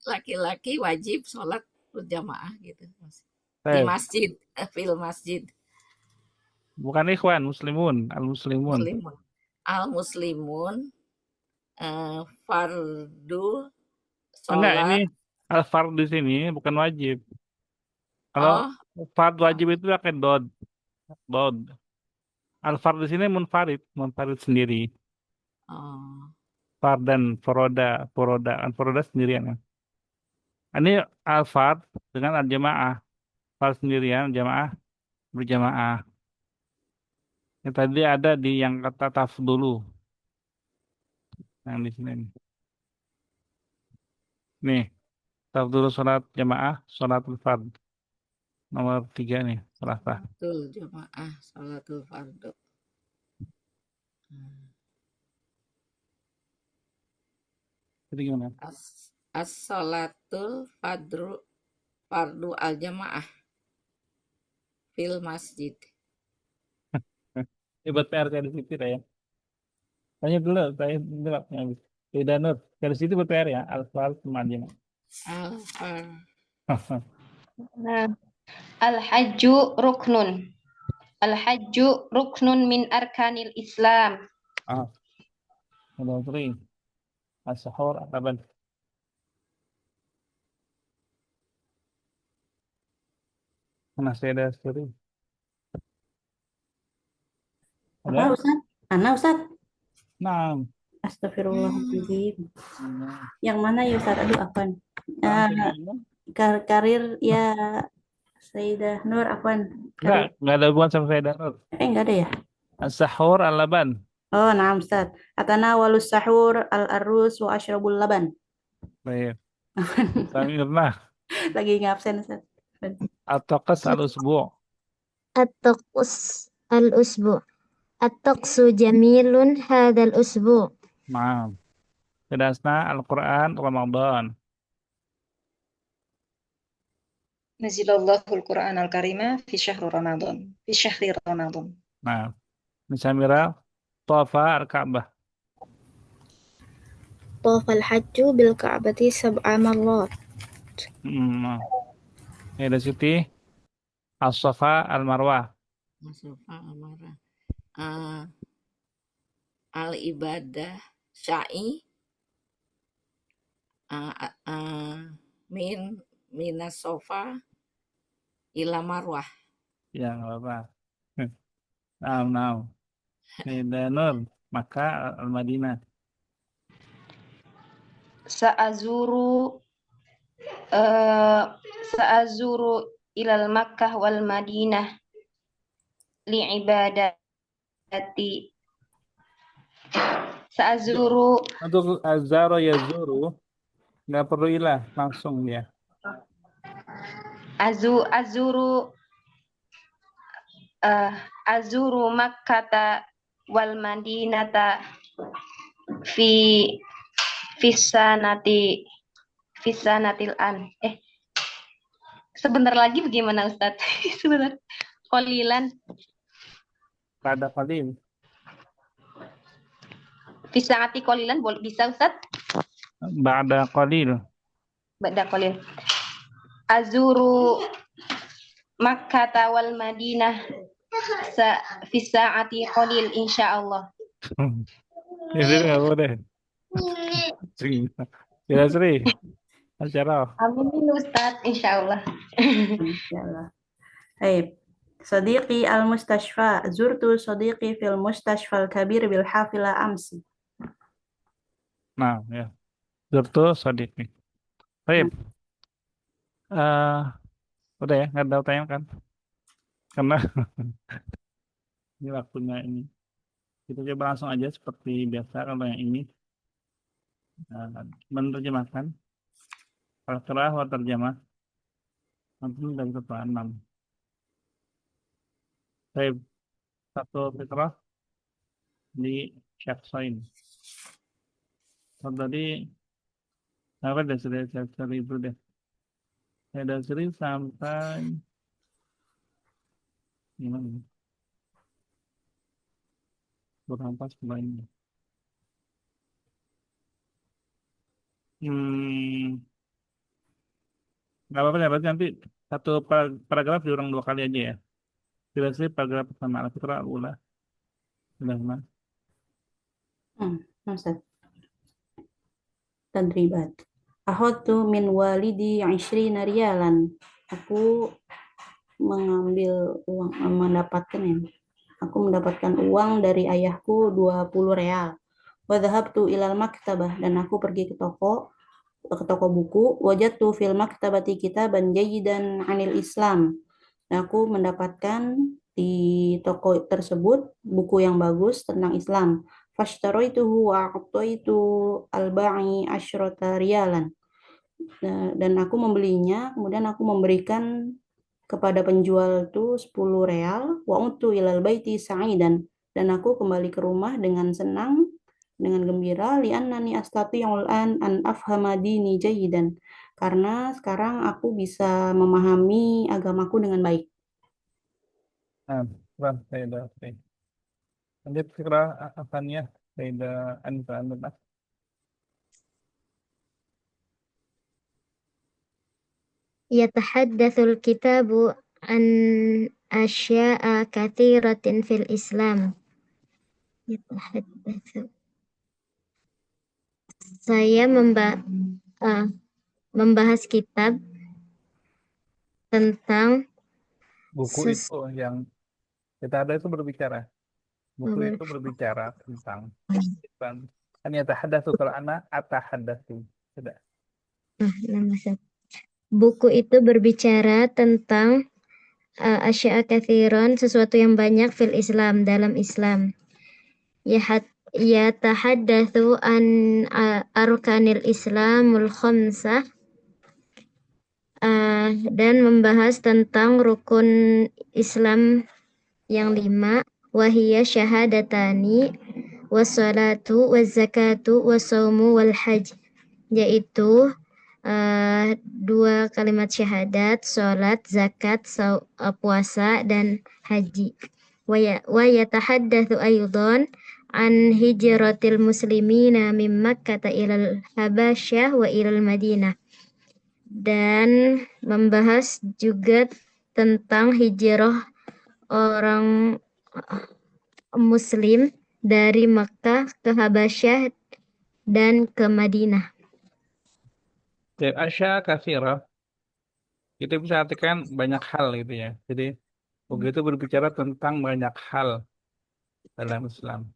laki-laki wajib sholat berjamaah gitu. Di Baik. masjid, fil masjid. Bukan ikhwan, muslimun, al-muslimun. Al-muslimun fardu Enggak, ini sholat. al-fard di sini bukan wajib. Kalau fard wajib itu pakai dod. Al-fard di sini munfarid sendiri. Fardan, foroda sendirian. Ini al-fard dengan al-jamaah. Fard sendirian, jamaah berjamaah. Yang tadi ada di yang kata tafdulu. Yang di sini. Nih, tafdulu sholat jamaah, sholat fard. Nomor 3 nih, Selasa. Betul, jamaah sholatul fardu. Jadi gimana? As-sholatul fardu al-jamaah fil masjid. Buat PR dari situ ya. Tanya dulu, saya jawab. Tidak Nur, dari situ buat PR ya. Al-fard kemana? Al-hajju ruknun. Al-hajju ruknun min arkanil Islam. Nomor 3. As-sahur apa? Mana saya ada story? Apa, Ustaz? Ana, Ustaz? Nah. Astagfirullahaladzim. Yang mana ya, Ustaz? Aduh, apaan? Karir ya Sayyidah Nur, apaan? Enggak ada hubungan sama Sayyidah Nur. Enggak ada ya? As-sahur al-laban. Oh, nah, Ustaz. Atanawalus sahur al-arus wa ashrabul laban. Baik. Samirna. Lagi ngabsen, Ustaz. At-taqas al-usbu'. الطقس الأسبوع. الطقس جميل هذا الأسبوع. Maaf. Kedasna Al-Quran Ramadan. Nazilallahul Qur'an al-Karima fi syahri Ramadan. Fi syahri Ramadan. Nah, Misamira Tawafa al-Ka'bah. طاف الحج بالكعبة 7 مرات. Ada Siti As-Safa al-Marwah. Al-ibadah syai minas sofa ila marwah. Ya, nggak apa-apa. Nah. Sayyidah Nur, maka Al-Madinah. Sa'azuru Sa'azuru ilal Makkah wal Madinah li'ibadati. Sa'azuru Untuk azaro yazuru nggak perlu ilah, langsung dia. azuru azuru Makkata wal Madinata fi fisanatil an. Sebentar lagi bagaimana Ustadz? Sebentar. Qalilan Pada qalim. fisaati qalilan boleh bisa Ustadz? Ba'da qalil. Ba'da qalil. Azuru Makkata wal Madinah fisaati qalil insyaallah. Jadi nggak boleh. Tidak Sri. Acara. Amin Ustadz insyaallah. Insyaallah. Baik. Sadiqi al-mustashfa. Zurtu sadiqi fil mustashfa al-kabir bil hafila amsi. Nah, ya. Zurtu sadiqi. Baik. Udah ya, nggak ada pertanyaan kan? Karena ini waktunya ini. Kita coba langsung aja seperti biasa kalau yang ini. Menerjemahkan. Al-Qira'ah wa terjemah. Nanti dari ketua 6. Baik. Satu fitrah di Syaksain. Tadi apa dah sudah itu deh. Saya dari sini sampai gimana? Kurang pas ini. Nggak apa-apa ya, berarti nanti satu paragraf diulang 2 kali aja ya. Tidak sih paragraf pertama al-fitrah ula. Sudah mas. Ustaz. Tadribat. Akhadtu min walidi 20 riyalan. Aku mengambil uang, mendapatkan uang dari ayahku 20 real. Wa dhahabtu ilal maktabah, dan aku pergi ke toko buku. Wajadtu fil maktabati kitaban jayyidan 'anil Islam. Dan aku mendapatkan di toko tersebut buku yang bagus tentang Islam. Fashtaroituhu wa a'taitu al-ba'i asyrata riyalan. Dan aku membelinya, kemudian aku memberikan kepada penjual itu 10 real. Wa untu ilal baiti sa'idan, dan aku kembali ke rumah dengan senang, dengan gembira. Li'annani astati'ul an afhama dini jayyidan, karena sekarang aku bisa memahami agamaku dengan baik. Nah, saya dah. Lanjut fitrah afannya. Saya dah anda. يتحدث الكتاب عن أشياء كثيرة في الإسلام. Saya membahas kitab tentang buku itu yang kita ada itu berbicara. Buku itu berbicara tentang kan yatahaddatsu, kalau ana atahaddatsu. Sudah. Buku itu berbicara tentang asya'a katsiran, sesuatu yang banyak fil Islam, dalam Islam. Yatahaddatsu an arkanil Islamul khamsah, dan membahas tentang rukun Islam yang 5, wahiyya syahadatani wassalatu wazzakatu wassaumu wal hajj, yaitu 2 kalimat syahadat, sholat, zakat, puasa, dan haji. Wa yatahaddatsu aydan an hijratil muslimina min Makkah ilal Habasyah wa ilal Madinah, dan membahas juga tentang hijrah orang Muslim dari Makkah ke Habasyah dan ke Madinah. Asya katsirah kita bisa artikan banyak hal gitu ya. Jadi buku itu berbicara tentang banyak hal. dalam Islam.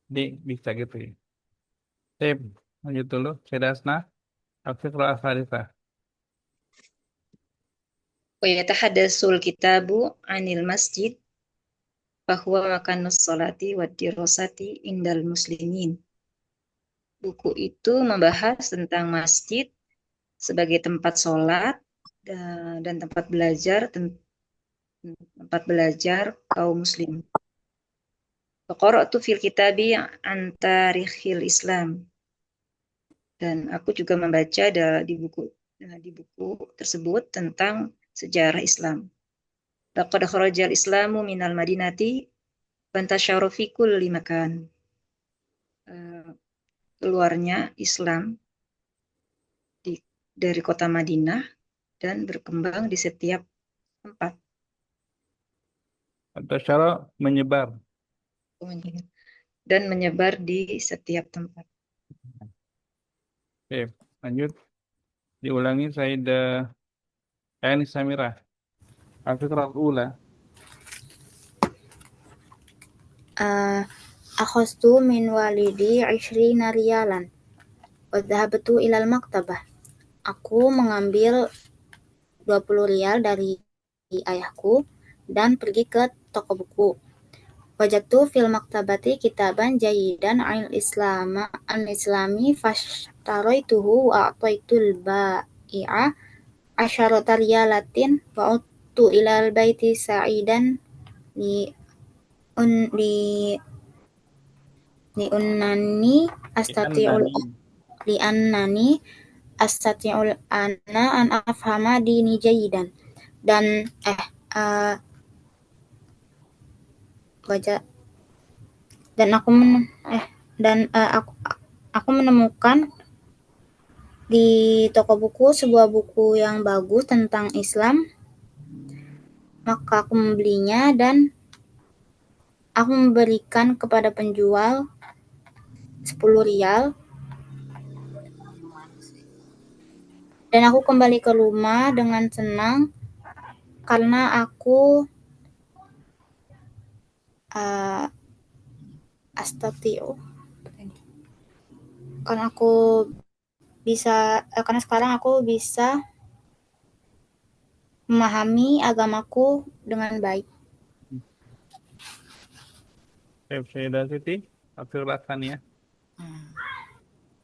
Jadi bisa gitu ya. Lanjut dulu. Saya Asna. Al-Fiqrah Al-Farifah. Wayatahaddatsul kitabu anil masjid bahwa makanus sholati wad dirasati indal muslimin. Buku itu membahas tentang masjid sebagai tempat sholat dan tempat belajar kaum muslim. Qara'tu fil kitabi an tarikhil Islam. Dan aku juga membaca di buku tersebut tentang sejarah Islam. Laqad kharajal Islamu minal Madinati fantasyaru fi kulli makan. Keluarnya Islam dari kota Madinah dan berkembang di setiap tempat. Al-Tasyara menyebar. Dan menyebar di setiap tempat. Oke, lanjut. Diulangi Sayyidah Aini Samirah. Al-Fiqrah Al-Ula. Akhastu min walidi 20 riyalan wa dhahabtu ilal maktabah. Aku mengambil 20 rial dari ayahku dan pergi ke toko buku. Wajadtu fil maktabati kitaban jayidan al-islami fashtaroituhu wa a'taitul ba'i'a asyarata riyalatin wa uttu ilal baiti sa'idan li astati'ul ana an afhama dini jayidan. Dan aku menemukan di toko buku sebuah buku yang bagus tentang Islam. Maka aku membelinya dan aku memberikan kepada penjual 10 rial. Dan aku kembali ke rumah dengan senang karena aku karena sekarang aku bisa memahami agamaku dengan baik. Sayyidah Siti. Al-Fiqrah Tsaniyah.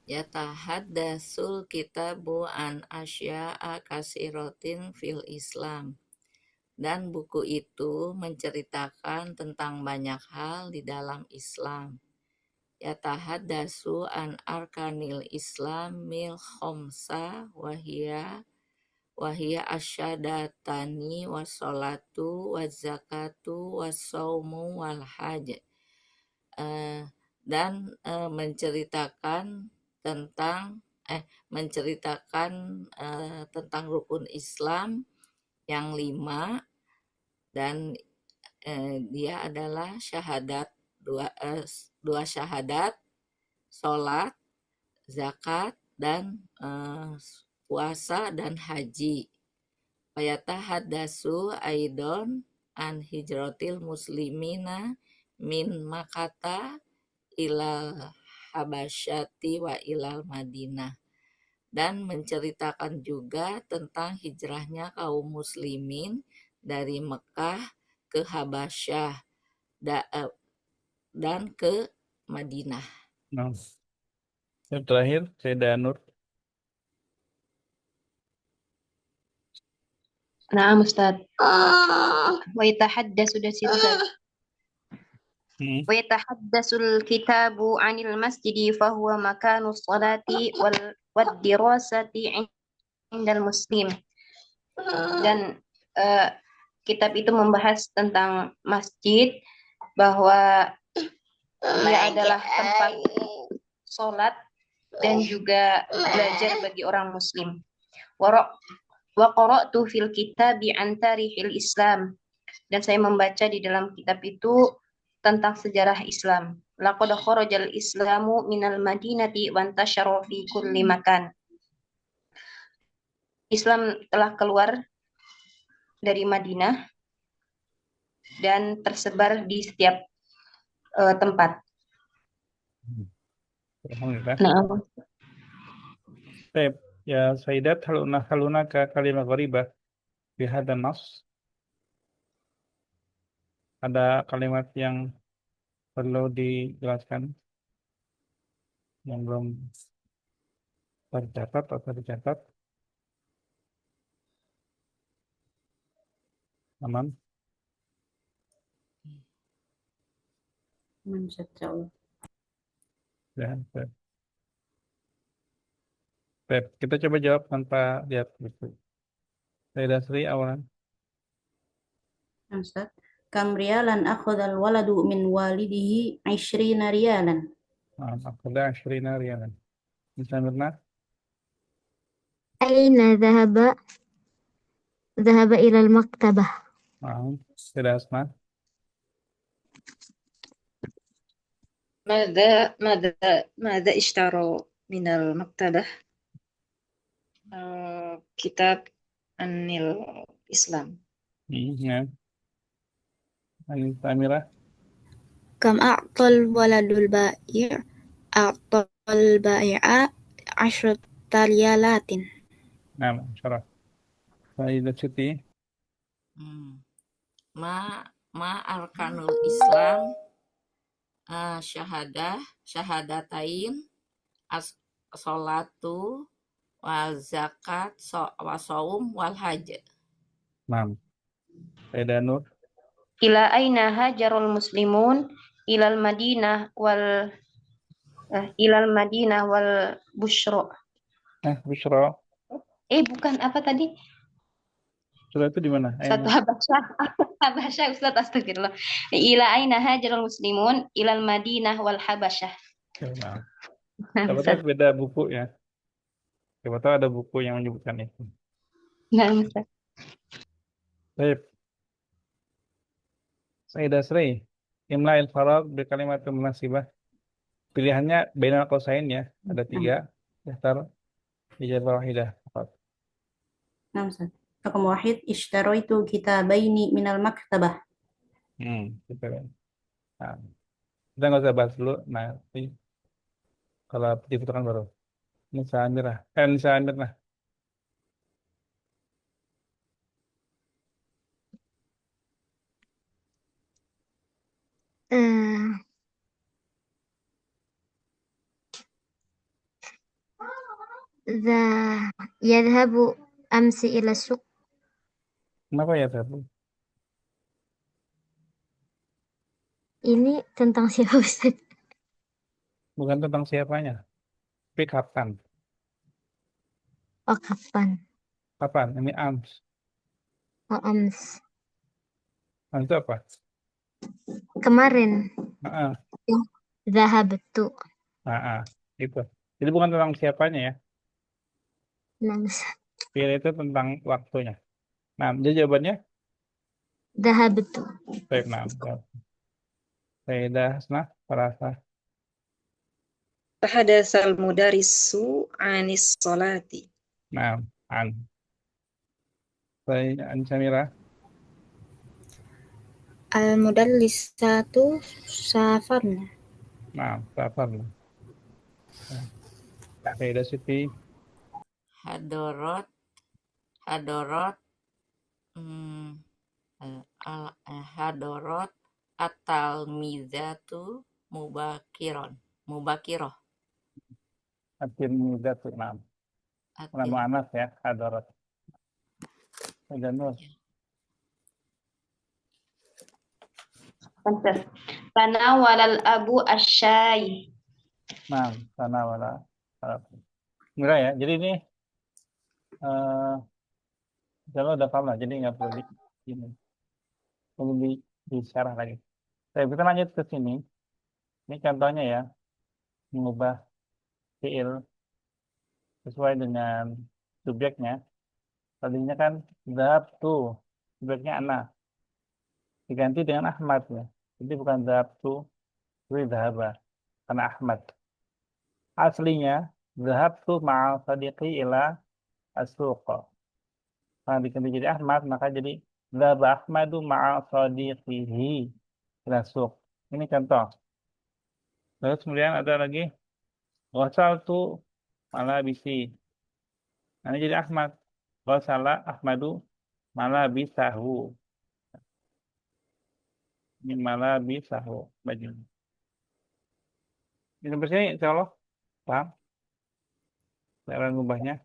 Yatahaddatsul kitabu an asya'a kasiratin fil Islam. Dan buku itu menceritakan tentang banyak hal di dalam Islam. Yatahaddatsu an arkanil Islamil khamsa wahia asyadatani wassolatu wazakatu wassaumu wal hajj. Dan menceritakan tentang rukun Islam yang 5 dan dia adalah syahadat dua syahadat, sholat, zakat dan puasa dan haji. Wayatahaddatsu aidon an hijratil muslimina min Makkata ilal Habasyati wa ilal Madinah. Dan menceritakan juga tentang hijrahnya kaum muslimin dari Mekah ke Habasyah dan ke Madinah. Nah. Yang terakhir, Sayyidah Nur. Nah, Ustaz. Wayatahaddatsu sudah situ. Wayatahaddatsul kitabu anil masjidi fahuwa makanus salati wad dirasati indal muslim. Dan kitab itu membahas tentang masjid, bahwa ia adalah tempat sholat dan juga belajar bagi orang muslim. Wa qara'tu fil kitabi an tarikhil Islam. Dan saya membaca di dalam kitab itu tentang sejarah Islam. Laqad kharajal Islamu minal Madinati wa intasyara fi kulli makan. Islam telah keluar dari Madinah dan tersebar di setiap tempat. Alhamdulillah. Nah, Baik, ya Sayyidat, haluna ke kalimat gharibah fi hadzal nas. Ada kalimat yang perlu dijelaskan yang belum tercatat atau dicatat? Aman? Insya Ya, baik. Baik, kita coba jawab tanpa lihat buku. Sayyidah Sri awalan. Ustaz. Kam riyalan akhadal waladu min walidihi 20 riyalan. Akhada 20 riyalan. Bisa Mirna? Aina dhahaba ila al-maktabah. Sayyidah Asma. ماذا اشتروا من المكتبة كتاب عن الإسلام. Ya. Anissa Amira. Kam a'tal waladul ba'i' a'tal ba'i'a 10 riyalatin. Nah, syarah. Sayyidah Siti. Ma arkanul Islam syahadatain as-sholatu wa zakat wa shaum wal hajj. Nah. Sayyidah Nur. ila aina hajarul muslimun ilal Madinah wal Bushra. Bushra. Bukan apa tadi? Bushra itu di mana? Satu Habasyah. Habasyah Ustaz, astagfirullah. Ila aina hajarul muslimun ilal Madinah wal Habasyah. Nah. Siapa tahu beda buku ya. Siapa tahu ada buku yang menyebutkan itu. Nah, Ustaz. Baik. Sayyidah Sri. Imla'il farag berkalimat munasibah. Pilihannya bainal qausain ya. Ada 3. Daftar ijabah wahidah. Nah, Ustaz. Raqam wahid, ishtaraitu kitabaini minal maktabah. Gitu kan. Nah, kita nggak usah bahas dulu. Nah, kalau dibutuhkan baru. Nisa Amirah. Nisa Amirah. Yadhabu amsi ila suq. Kenapa ya Tabu? Ini tentang siapa Ustaz? Bukan tentang siapanya. Tapi kapan? Oh, kapan? Kapan? Ini ams. Oh, ams. Ams itu apa? Kemarin. Dhahabtu. Itu. Jadi bukan tentang siapanya ya. Nah, Pilih itu tentang waktunya. Nah, jadi jawabannya? Dhahabtu. Baik, nah. Sayyidah Hasnah, Farasa. Tahadasal mudarisu anis sholati. Nah, an. Sayyidah Ansamira. Al-mudallisatu safarna. Nah, safarna. Sayyidah Siti. Hadorot hadorot atal mizatu mubakiroh. Atin mudatu. Nah, nama anak ya, hadarat. Sayyidah Nur. Tanawalal abu asyai. Nah, sana wala. Enggak ya. Jadi ini kalau udah paham lah, jadi nggak perlu disyarah lagi. Baik, kita lanjut ke sini. Ini contohnya ya, mengubah fiil sesuai dengan subjeknya. Tadinya kan dhahab tuh, subjeknya anak. Diganti dengan Ahmad ya. Jadi bukan dhahab tuh, tapi dhahaba. Karena Ahmad. Aslinya, dhahab tuh ma'al sadiqi ila as-suqa. Karena diganti jadi Ahmad, maka jadi dhahaba Ahmadu ma'al sadiqihi ila suq. Ini contoh. Terus kemudian ada lagi wasal tuh malah bisi. Nah, ini jadi Ahmad. Wasala Ahmadu malah bisahu. Ini malah bisahu baju. Ini bersih insya Allah. Paham? Cara ngubahnya.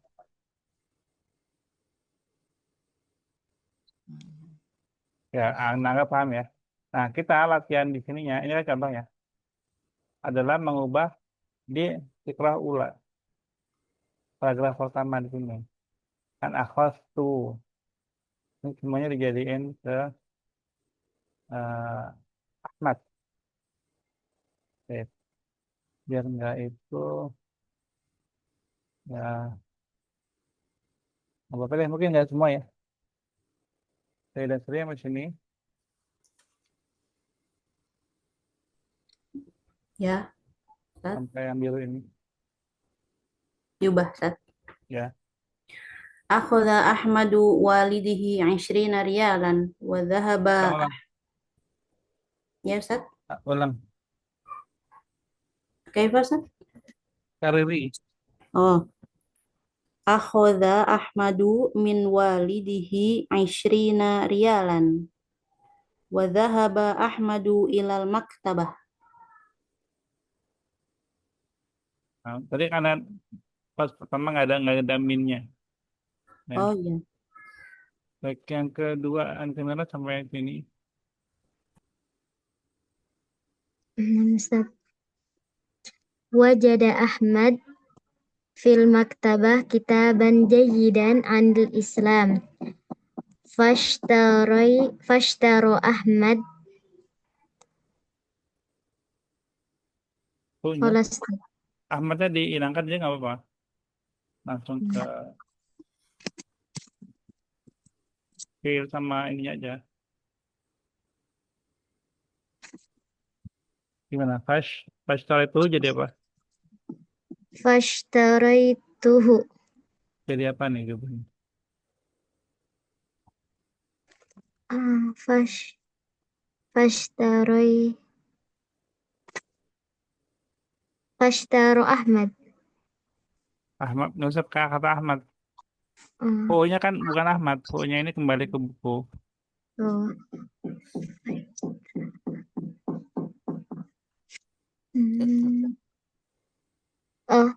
Ya, Anda paham ya. Nah, kita latihan di sininya. Ini kan contohnya. Adalah mengubah di ikrah ula. Paragraf pertama di sini. Kan akhos tuh. Ini semuanya dijadiin ke eh, Ahmad. Oke. Biar enggak itu ya apa-apa deh. Mungkin enggak semua ya. Saya dan Sri yang di sini. Ya, Ustaz. Sampai yang biru ini. Yubah, Ustaz. Ya. Akhadha Ahmadu walidihi 20 riyalan wa dhahaba. Ulang. Ya, Ustaz. Ulang. Kaifa, Ustaz? Kariri. Oh. Akhadha Ahmadu min walidihi 20 riyalan wa dhahaba Ahmadu ilal maktabah. Nah, tadi karena pas pertama nggak ada minnya. Ya. Oh iya. Baik, yang kedua antara sampai yang sini. Ustaz. Wajada Ahmad fil maktabah kitaban jayyidan anil Islam. Fashtaro Ahmad Tuhnya. Kholas. Ahmadnya dihilangkan aja nggak apa-apa. Langsung ke fill sama ininya aja. Gimana? Fashtaro itu jadi apa? Fashtaraituhu. Jadi apa nih jawabannya? Fashtaro Ahmad. Ahmad, nggak usah kata Ahmad. Oh. Po-nya kan bukan Ahmad. Po-nya ini kembali ke buku. Oh. Oh.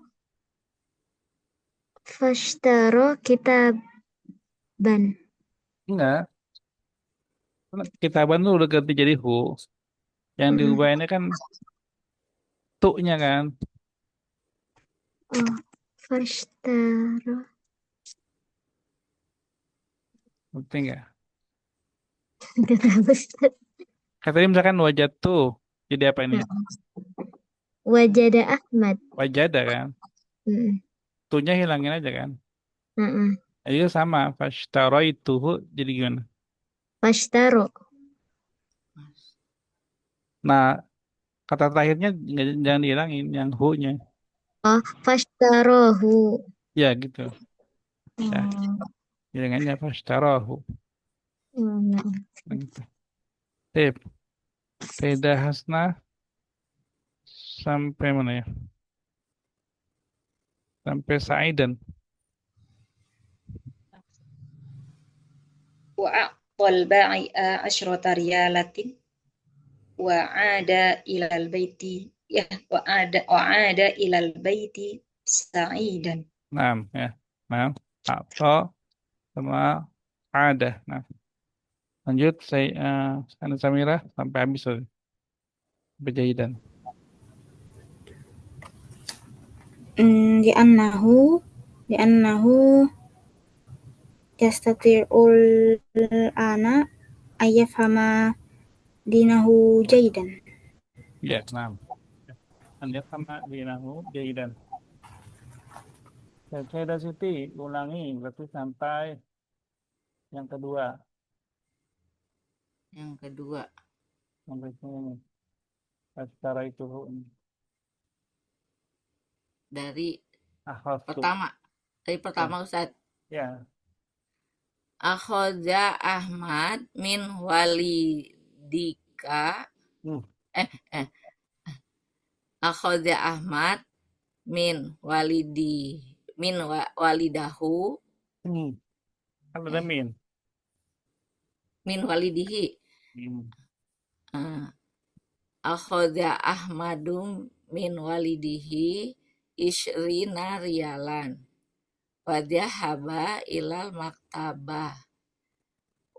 Fashtaro kitaban. Enggak. Kitaban tuh udah ganti jadi hu. Yang diubah ini kan tu-nya kan. Oh. Fashtaro. Ngerti nggak? Nggak tahu, Ustaz. Katanya misalkan wajah tuh. Jadi apa ini? Wajada Ahmad. Wajada kan. Mm. Tu-nya hilangin aja kan. Itu sama. Fashtaro itu jadi gimana? Fashtaro. Nah, kata terakhirnya jangan dihilangin. Yang hu-nya. Oh, fashtarohu. Ya gitu. Ya. Hilangannya fashtarohu. Gitu. Tip. Feda Hasna sampai mana ya? Sampai Saidan. Wa'aqal ba'i'a asyrata riyalatin wa'ada ilal baiti wa'ada ilal baiti sa'idan. Nah, ya. Nah, atau sama ada. Nah, lanjut saya Anda Samira sampai habis sorry. Berjahidan. li'annahu yastati'ul ana ayyafhama dinahu jaidan. Ya, nah. Anda sama dinahu jahidan. Saya dan Siti ulangi berarti sampai yang kedua. Yang kedua. Sampai sini. Secara itu Dari akhadtu. pertama. Dari pertama Ustaz. Ya. Akhadha Ahmad min walidika. Akhadha Ahmad min walidahu Kan ada min. min walidihi. Akhadha Ahmadum min walidihi isyrina riyalan. Wadhahaba ilal maktabah.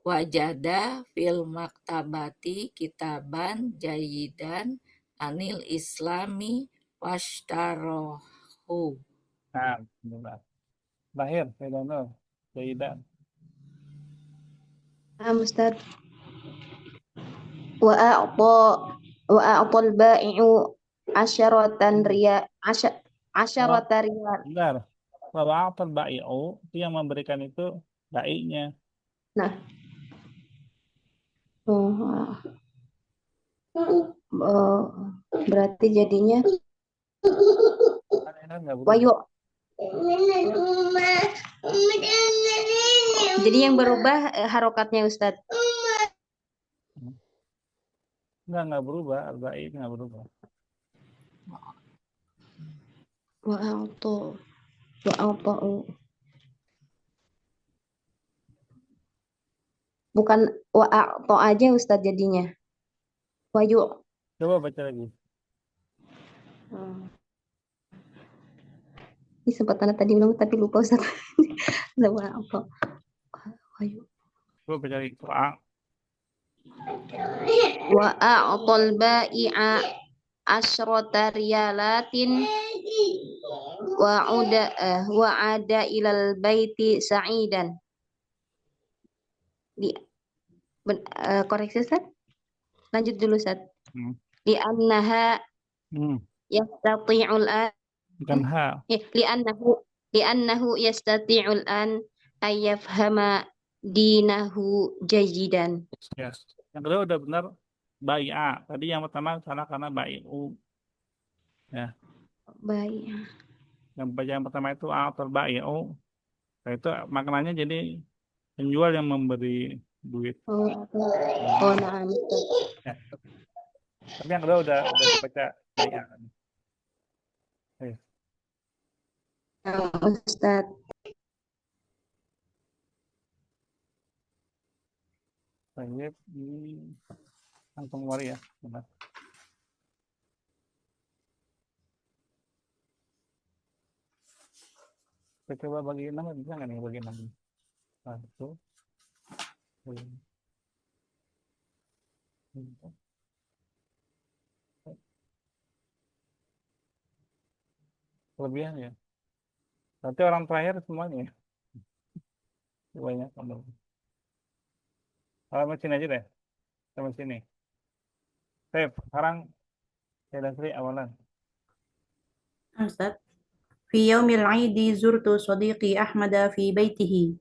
Wajada fil maktabati kitaban jayidan anil islami washtarohu. Nah, benar. Lahir, saya don't know. Jaidan. Ustaz. Wa'a'ta al-ba'i'u asyaratan riyal. Benar. Wa'atal ba'i'u, itu yang memberikan itu baiknya. Nah. Berarti jadinya wayu. Jadi yang berubah harokatnya Ustadz. Enggak berubah, al-ba'i enggak berubah. Wa'a'ta. Bukan wa'a'ta aja Ustadz jadinya. Wayu. Coba baca lagi. Ini sempat tanda tadi bilang tapi lupa Ustadz. Wa'a'ta. Wayu. Coba baca lagi. Wa'a'tal ba'i'a asyrata riyalatin wa'ada ilal baiti sa'idan. Koreksi Ustaz? Lanjut dulu Ustaz. Li'annaha yastati'ul an. Bukan ha. Li'annahu yastati'ul an ayyafhama dinahu jayidan. Yes. Yang kedua udah benar bai'a. Tadi yang pertama salah karena bai'u. Ya. Bai'a. Yang pertama itu a'tal bai'u. Nah, itu maknanya jadi penjual yang memberi duit. Nah. Ya. Tapi yang kedua udah dibaca bai'a. Ustaz. Baik, ini langsung keluar ya. Benar. Kita coba bagi 6, bisa nggak nih bagi 6? 1, 2, 3. Kelebihan ya. Berarti orang terakhir semuanya. Banyak kamu. Kalau mesin aja deh. Sama sini. Oke, sekarang saya dan Sri awalan. Ustaz. Fi yaumil 'aidi zurtu sadiqi Ahmada fi baitihi.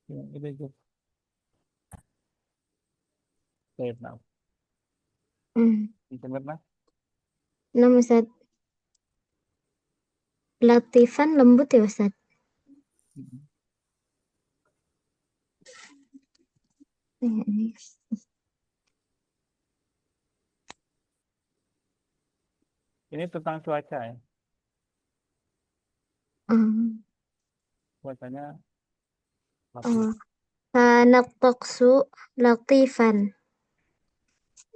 Ya, itu itu. Baik, nah. Bisa benar? Nah, Ustaz. Latifan lembut ya, Ustaz? Ini tentang cuaca ya. Cuacanya Kanat taqsu latifan.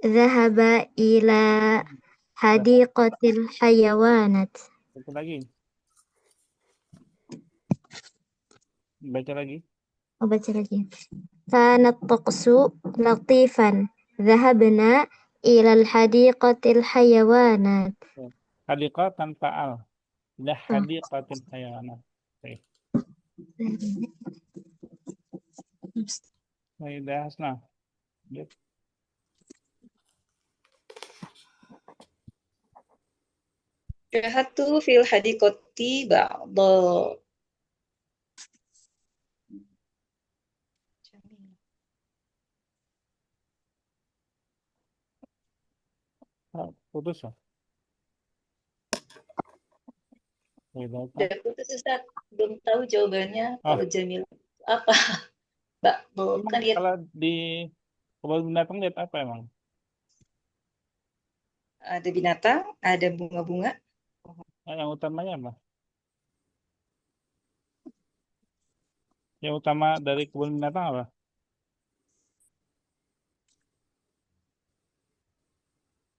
Zahaba ila hadiqatil hayawanat. Baca lagi. Baca lagi. Baca lagi. Kanat taqsu latifan. Zahabna ilal hadiqatil hayawanat. Hadiqah tanpa al. Ila hadiqatil hayawanat. Oke. Baik, Hasna. Yep. Syahatu fil hadiqati ba'da. Putus ya? Udah putus Ustaz. Belum tahu jawabannya. Kalau Jamil apa? Ba'da. Kan lihat Kalau di kebun binatang lihat apa emang? Ada binatang, ada bunga-bunga. Yang utamanya apa? Yang utama dari kebun binatang apa?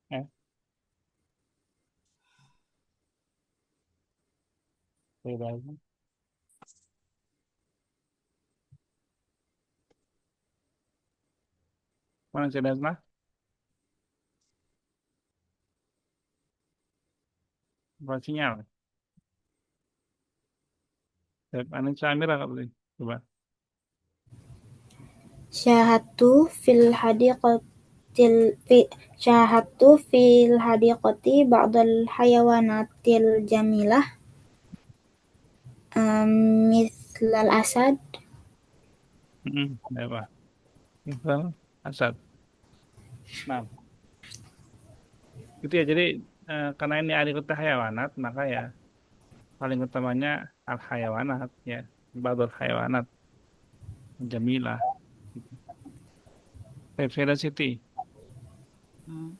Eh, beda. Mana Cik Desma? Apa sinyal? Anu Samira nggak boleh. Coba. شاهدت في الحديقة بعض الحيوانات الجميلة مثل الأسد. Apa? Misal asad. Nah, gitu ya. Jadi karena ini ahli kota hayawanat, maka ya paling utamanya al hayawanat ya, badul hayawanat, jamilah. Gitu. Vera City, Hmm.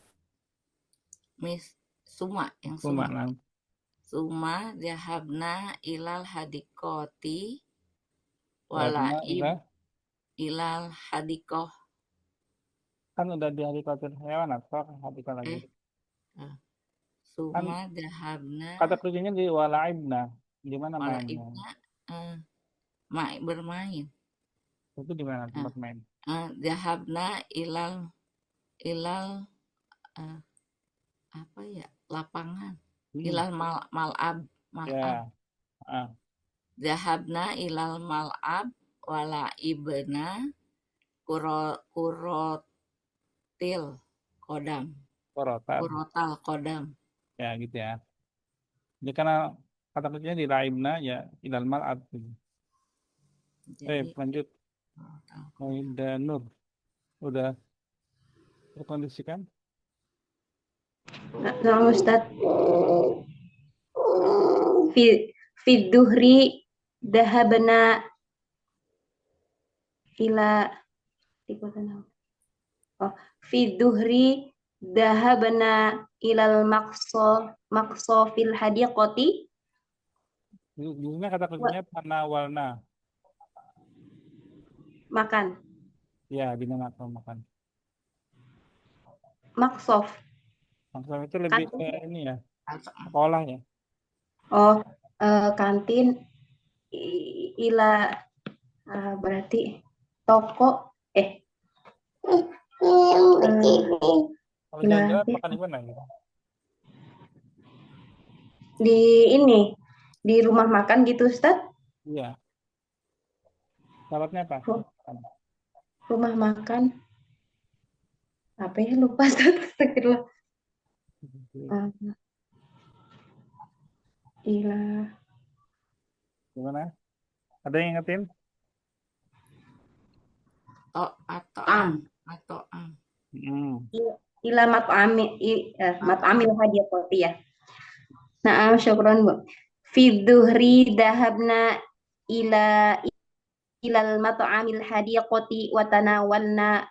Miss Suma, yang Suma Suma. lah. Suma dhahabna ilal hadikoti Karena walaib ilal hadikoh. kan udah di ahli kota hayawanat, kok hadika lagi. Kan Suma dhahabna kata kuncinya di walaibna. Di mana mainnya? walaibna bermain. Itu di mana tempat main? Dhahabna ilal apa ya, lapangan. Ilal mal'ab. Ya. Dhahabna ilal mal'ab walaibna kurotil kodam. Kurotal kodam. Ya gitu ya. Jadi karena kata kuncinya di laibna ya ilal mal'ab. Lanjut. Maida Nur. Udah terkondisikan? Nah, Ustaz. Fi dhuhri dahabna ila fi dhuhri dahabna ilal maqsa fil hadiqati. Biasanya kata kuncinya tanawalna. Makan. Ya, di mana makan? Maqsaf. Maqsaf itu lebih ke ini ya, sekolah ya. Oh, kantin ila berarti toko Kalau jalan-jalan makan di mana gitu? Di ini, di rumah makan gitu, Ustaz? Iya. Syaratnya apa? Rumah makan. Apa ya, lupa, Ustaz. Astagfirullah. Gimana? Ada yang ingetin? Ila mat'amil hadiqati ya. Nah, syukran Bu. Fi dhuhri dahabna ilal mat'amil hadiqati wa tanawalna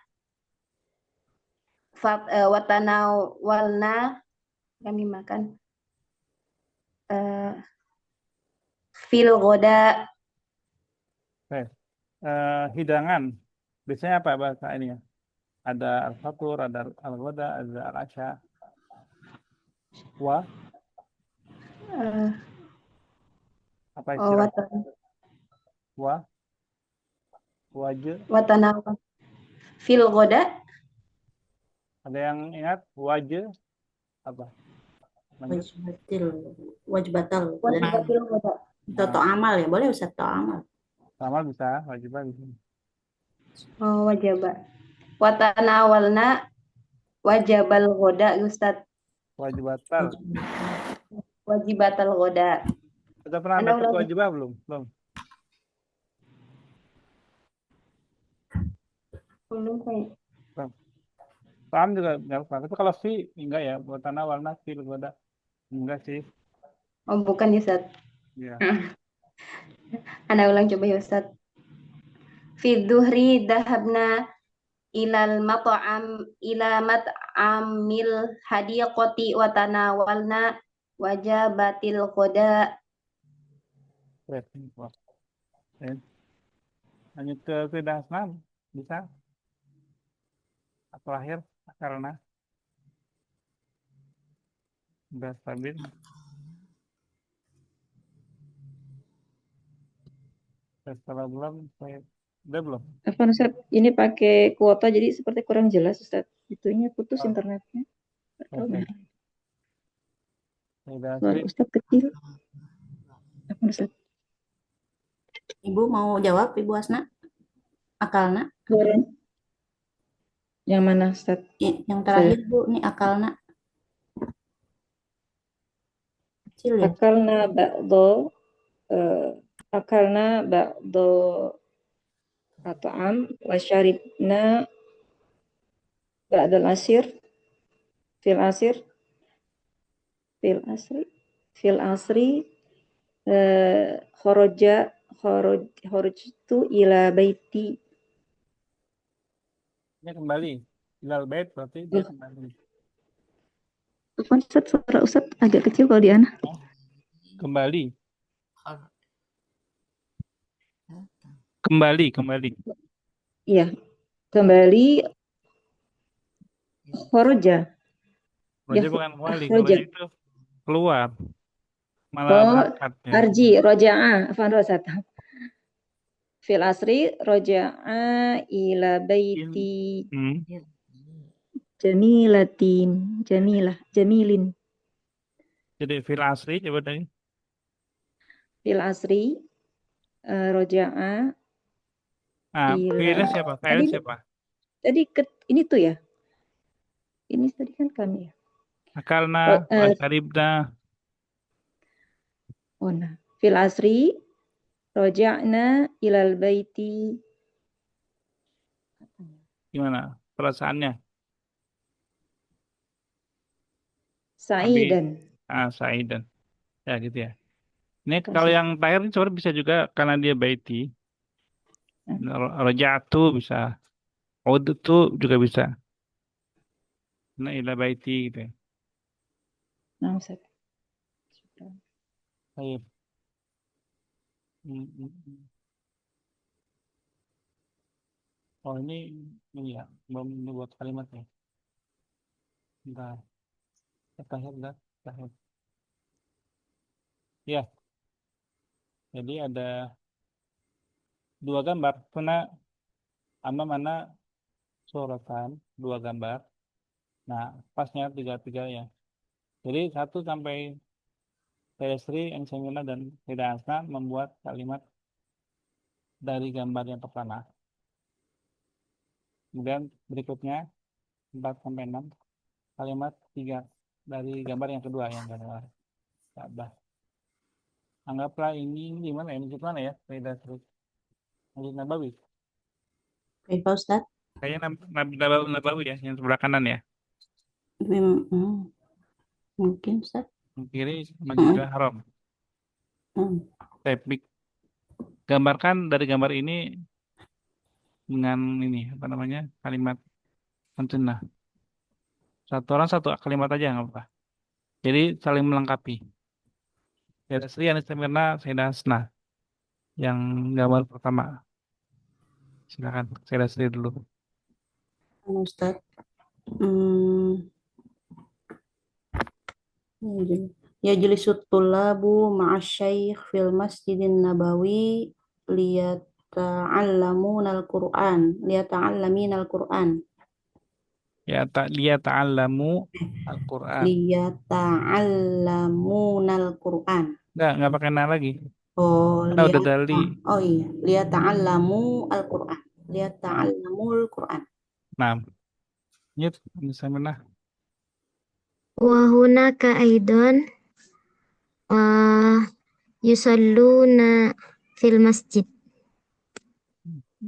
kami makan fil ghoda. Hidangan. Biasanya apa bahasa ini ya? Ada al-fatur, ada al-ghoda, ada al-asya. Apa istilah? Wajah. Watanawal. Fil ghoda. Ada yang ingat wajah apa? Wajbatal. Wajbatil ghoda. Toto amal ya, boleh Ustaz, toto amal. Amal bisa, wajibah bisa. Oh, wajibah. Watanawalna wajibal ghoda, Ustaz. Wajibatal. Wajibatal ghoda. Sudah pernah dapat wajibah belum? Belum kayak. Paham juga nggak apa. Tapi kalau fi enggak ya, buat tanah warna fi ghoda. Enggak sih. Oh, bukan ya, Ustaz. Iya. Anda ulang coba ya, Ustaz. Fi dhuhri dahabna ila mat'amil hadiqati wa tanawalna wajabatil qada. Lanjut ke Sayyidah Asma, bisa? Terakhir, karena udah stabil. Setelah belum, udah belum? Afwan Ustaz, ini pakai kuota jadi seperti kurang jelas Ustaz. Itunya putus internetnya. Oke. Sayyidah Suara Asri, Ustaz kecil. Afwan Ustaz. Ibu mau jawab, Ibu Asna? Akalna? Suara yang mana Ustaz? Yang terakhir, Bu, ini akalna. Kecil ya? Akalna ba'do at'am wa syaribna ba'dal asir fil asri kharajtu ila baiti. ini kembali. Ilal bait berarti dia kembali. Ustaz, suara Ustaz agak kecil kalau di ana. Kembali. Iya, kembali kharaja. Roja bukan kembali, kharaja itu keluar. Malah berangkat. Arji, roja'a, afan Ustaz. Fil asri roja'a ila baiti jamilin. Jadi fil asri coba tadi. Fil asri roja'a. Fiilnya siapa? Fa'il siapa? Tadi ini tuh ya. Ini tadi kan kami ya. Akalna, wasaribna. Nah. Fil asri roja'na ilal baiti. Gimana perasaannya? Sa'idan. Sa'idan. Ya gitu ya. Ini kalau yang terakhir ini sebenarnya bisa juga karena dia baiti. Roja'tu bisa. Udtu juga bisa. Nah, ila baiti gitu ya. Nah, Ustaz. Baik. Oh ini ya, belum dibuat kalimatnya. Bentar. Terakhir. Ya. Jadi ada dua gambar. Mana suratan, dua gambar. Nah, pasnya tiga ya. Jadi 1 sampai Sayyidah Sri, Ensemina, dan Sayyidah Asna membuat kalimat dari gambar yang pertama. Kemudian berikutnya 4 sampai 6 kalimat 3 dari gambar yang kedua yang gambar Ka'bah. Anggaplah ini gimana ya? Masjid mana ya? Sayyidah Sri. Masjid Nabawi. Baik, Pak Ustadz. Kayaknya Nabawi ya, yang sebelah kanan ya. Mungkin Ustaz. Kiri Masjidil Haram. Tepik. Gambarkan dari gambar ini dengan ini apa namanya kalimat sunnah. Satu orang satu kalimat aja nggak apa. Jadi saling melengkapi. Sayyidah Sri, Anis Mirna, Sayyidah Asna yang gambar pertama. Silakan Sayyidah Sri dulu. Ustaz. Yajlisut tullabu ma'asyaikh fil masjidin nabawi liyata'allamunal Qur'an. Liyata'allaminal Qur'an. Liyata'allamu al-Qur'an. Liyata'allamunal Qur'an. Enggak pakai na lagi. Oh, udah dali. Oh iya, liyata'allamu al-Qur'an. Liyata'allamul Qur'an. Nah. Nyet, bisa mana? Wa hunaka aidon yusalluna fil masjid.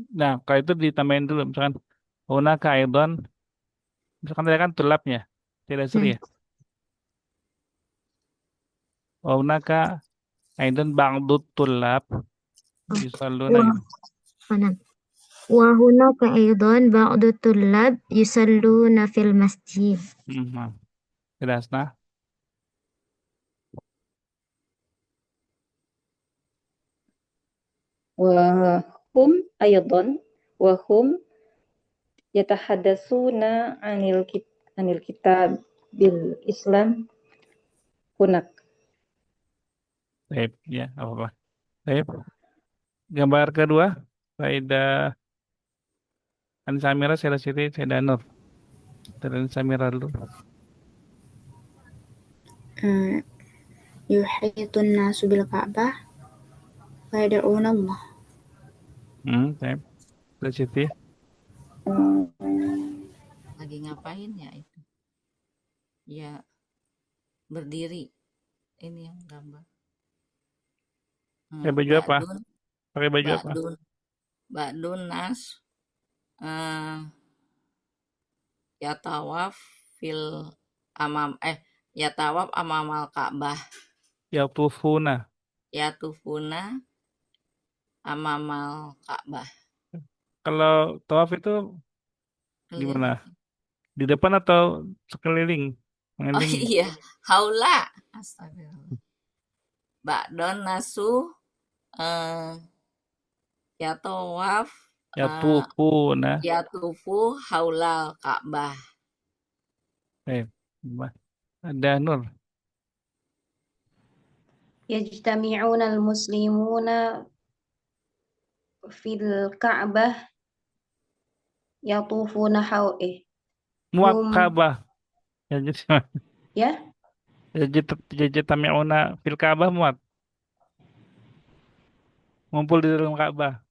Nah, kalau itu ditambahin dulu misalkan hunaka aidon, misalkan tadi kan tulapnya tidak Sri ya. Hunaka aidon ba'dut tulab yusalluna. Mana? وهناك أيضا بعض الطلاب يصلون في المسجد. Nah, jelas nah. وهم أيضا وهم يتحدثون عن الكتاب بالإسلام هناك. Baik, ya, apa-apa. Baik. Gambar kedua, Faida An Samira, saya Siti, saya Nur. Dari Samira dulu. يحيط الناس بالكعبة ويدعون الله. Baik. Dari Siti. Lagi ngapain ya itu? Ya, berdiri. Ini yang gambar. Pakai baju apa? Pakai baju apa? Ba'dun nas ya tawaf ya tawaf amamal Ka'bah. Ya tufuna Amamal Ka'bah. Kalau tawaf itu gimana? Di depan atau sekeliling? Oh iya, haula. Astagfirullah. Ba'dun nasu ya tawaf ya tufuna. ya tufu haulal Ka'bah. Ada Nur. يجتمعون المسلمون في الكعبة يطوفون حوله. Muat Ka'bah. Ya? Yajtami'una fil Ka'bah muat. Ngumpul di dalam Ka'bah.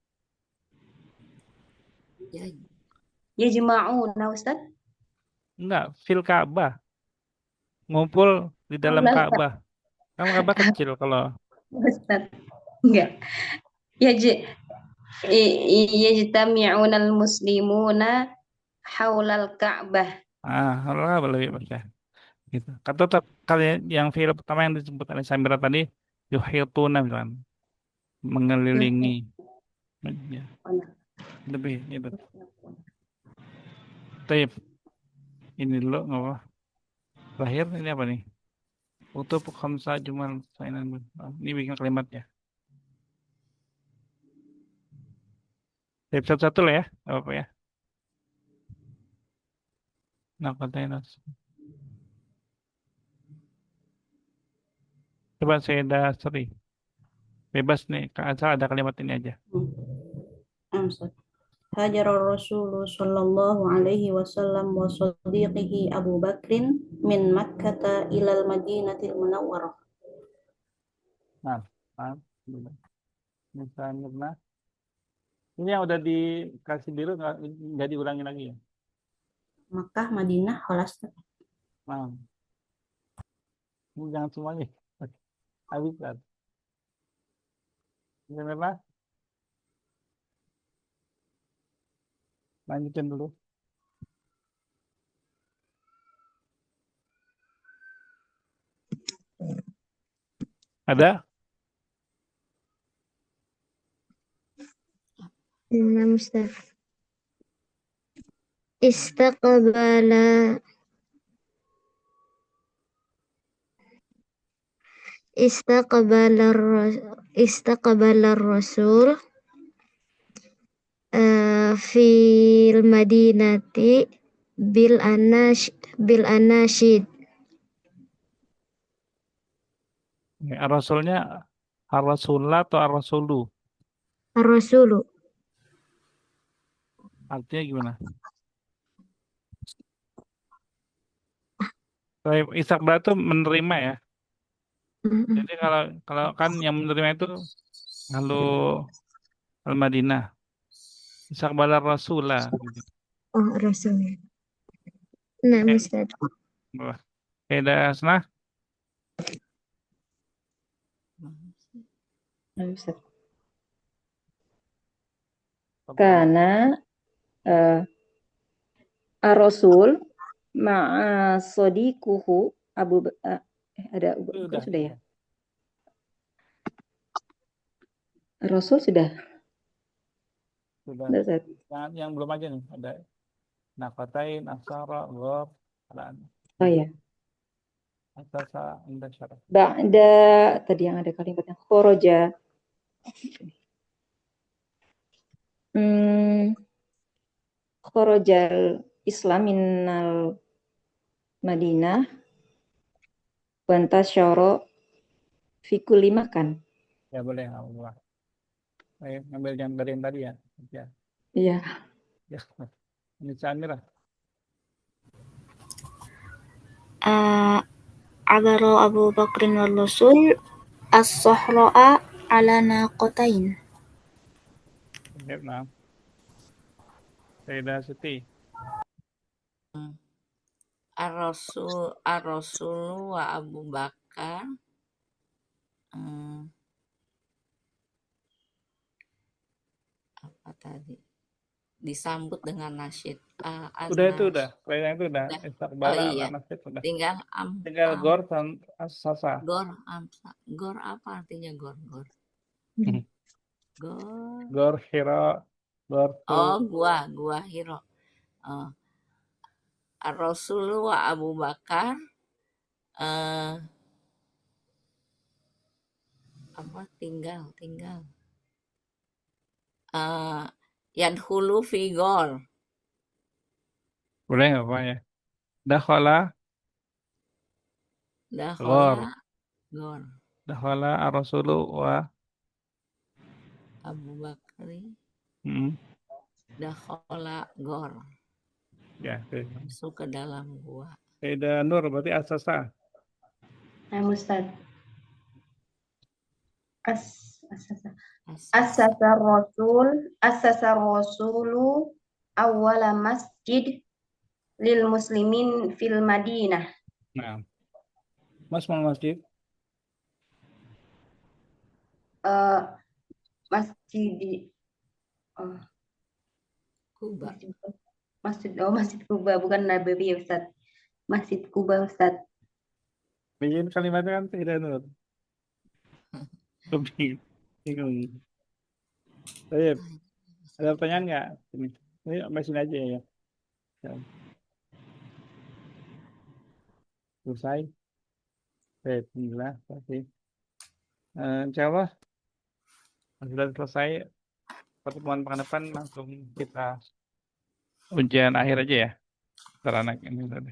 Yajma'una, Ustaz? Enggak, fil Ka'bah. Ngumpul di dalam Ka'bah. Kan Ka'bah kecil kalau. Ustaz. Enggak. Yajtami'una al-muslimuna haulal Ka'bah. Ka'bah lebih baca. Gitu. Kata kalian yang fil pertama yang disebut oleh Samira tadi, yuhituna misalkan. Mengelilingi. Ya. Lebih itu. Taib. Ini dulu nggak apa. Terakhir ini apa nih? Untuk khamsa jumal sainan. Ini bikin kalimat ya. Taib satu-satu lah ya, apa ya? Nah, katanya. Coba saya seri. Bebas nih, asal ada kalimat ini aja. Hajar Rasul sallallahu alaihi wasallam wa sadiqihi Abu Bakrin min Makkah ilal Madinatil Munawwarah. Nah, misalnya, ini yang udah dikasih biru nggak diulangi lagi ya? Makkah, Madinah, Holas. Nah, jangan semuanya. Habis kan? Gimana? Lanjutin dulu. Ada? Nah, Ustaz. Istaqbala Rasul fil madinati bil anashid. Rasulnya Ar-Rasulullah atau Ar-Rasulu? Ar-Rasulu. Artinya gimana? Istiqbal itu menerima ya. Jadi kalau kan yang menerima itu lalu Al-Madinah. Istiqbal Ar-Rasulah. Gitu. Oh, Rasul. Nah, Ustaz. Beda senah. Karena Ar-Rasul ma'a sadiquhu Abu ada sudah ya? Rasul sudah. sudah. Udah, Ustaz. Yang belum aja nih, ada naqatain, asyara, ghor, ada Oh ya. asasa, indasyara. Ba'da tadi yang ada kalimatnya khoroja. Khorojal Islam minal Madinah wantasyara fi kulli makan. Ya boleh, Allah. Ngambil yang dari yang tadi ya. Ya. Iya. Ya. Ini Samira. Abara Abu Bakrin wal Rasul as-sahra'a ala naqatain. Nah. Sayyidah Siti. Ar-Rasul wa Abu Bakar apa tadi? Disambut dengan nasyid. Udah itu udah. Yang itu udah. Istiqbala Oh iya. nasyid udah. Tinggal Gor dan sasa. Gor apa artinya gor? Gor. Gor Hira. Gor. Oh, gua Hiro. Ar-Rasul wa Abu Bakar apa tinggal yadkhulu fi gor. Boleh nggak Pak ya? Dakhala Gor. Dakhala ar-Rasulu wa Abu Bakri. Hmm. Dakhala gor. Ya, masuk ke dalam gua. Sayyidah Nur berarti asasa. Nah, Ustaz. Asasa Rasulu awwala masjid lil muslimin fil Madinah. Nah. Mas mau masjid? Masjid Kuba. Masjid Kuba, bukan Nabawi, Ustaz. Masjid Kuba, Ustaz. Bikin kalimatnya kan Sayyidah Nur. Bingung. Baik. Ada pertanyaan nggak? Ini mesin aja ya. Selesai. Baik, alhamdulillah. Insya Allah sudah selesai. Pertemuan pekan depan langsung kita ujian akhir aja ya. Antara anak ini tadi.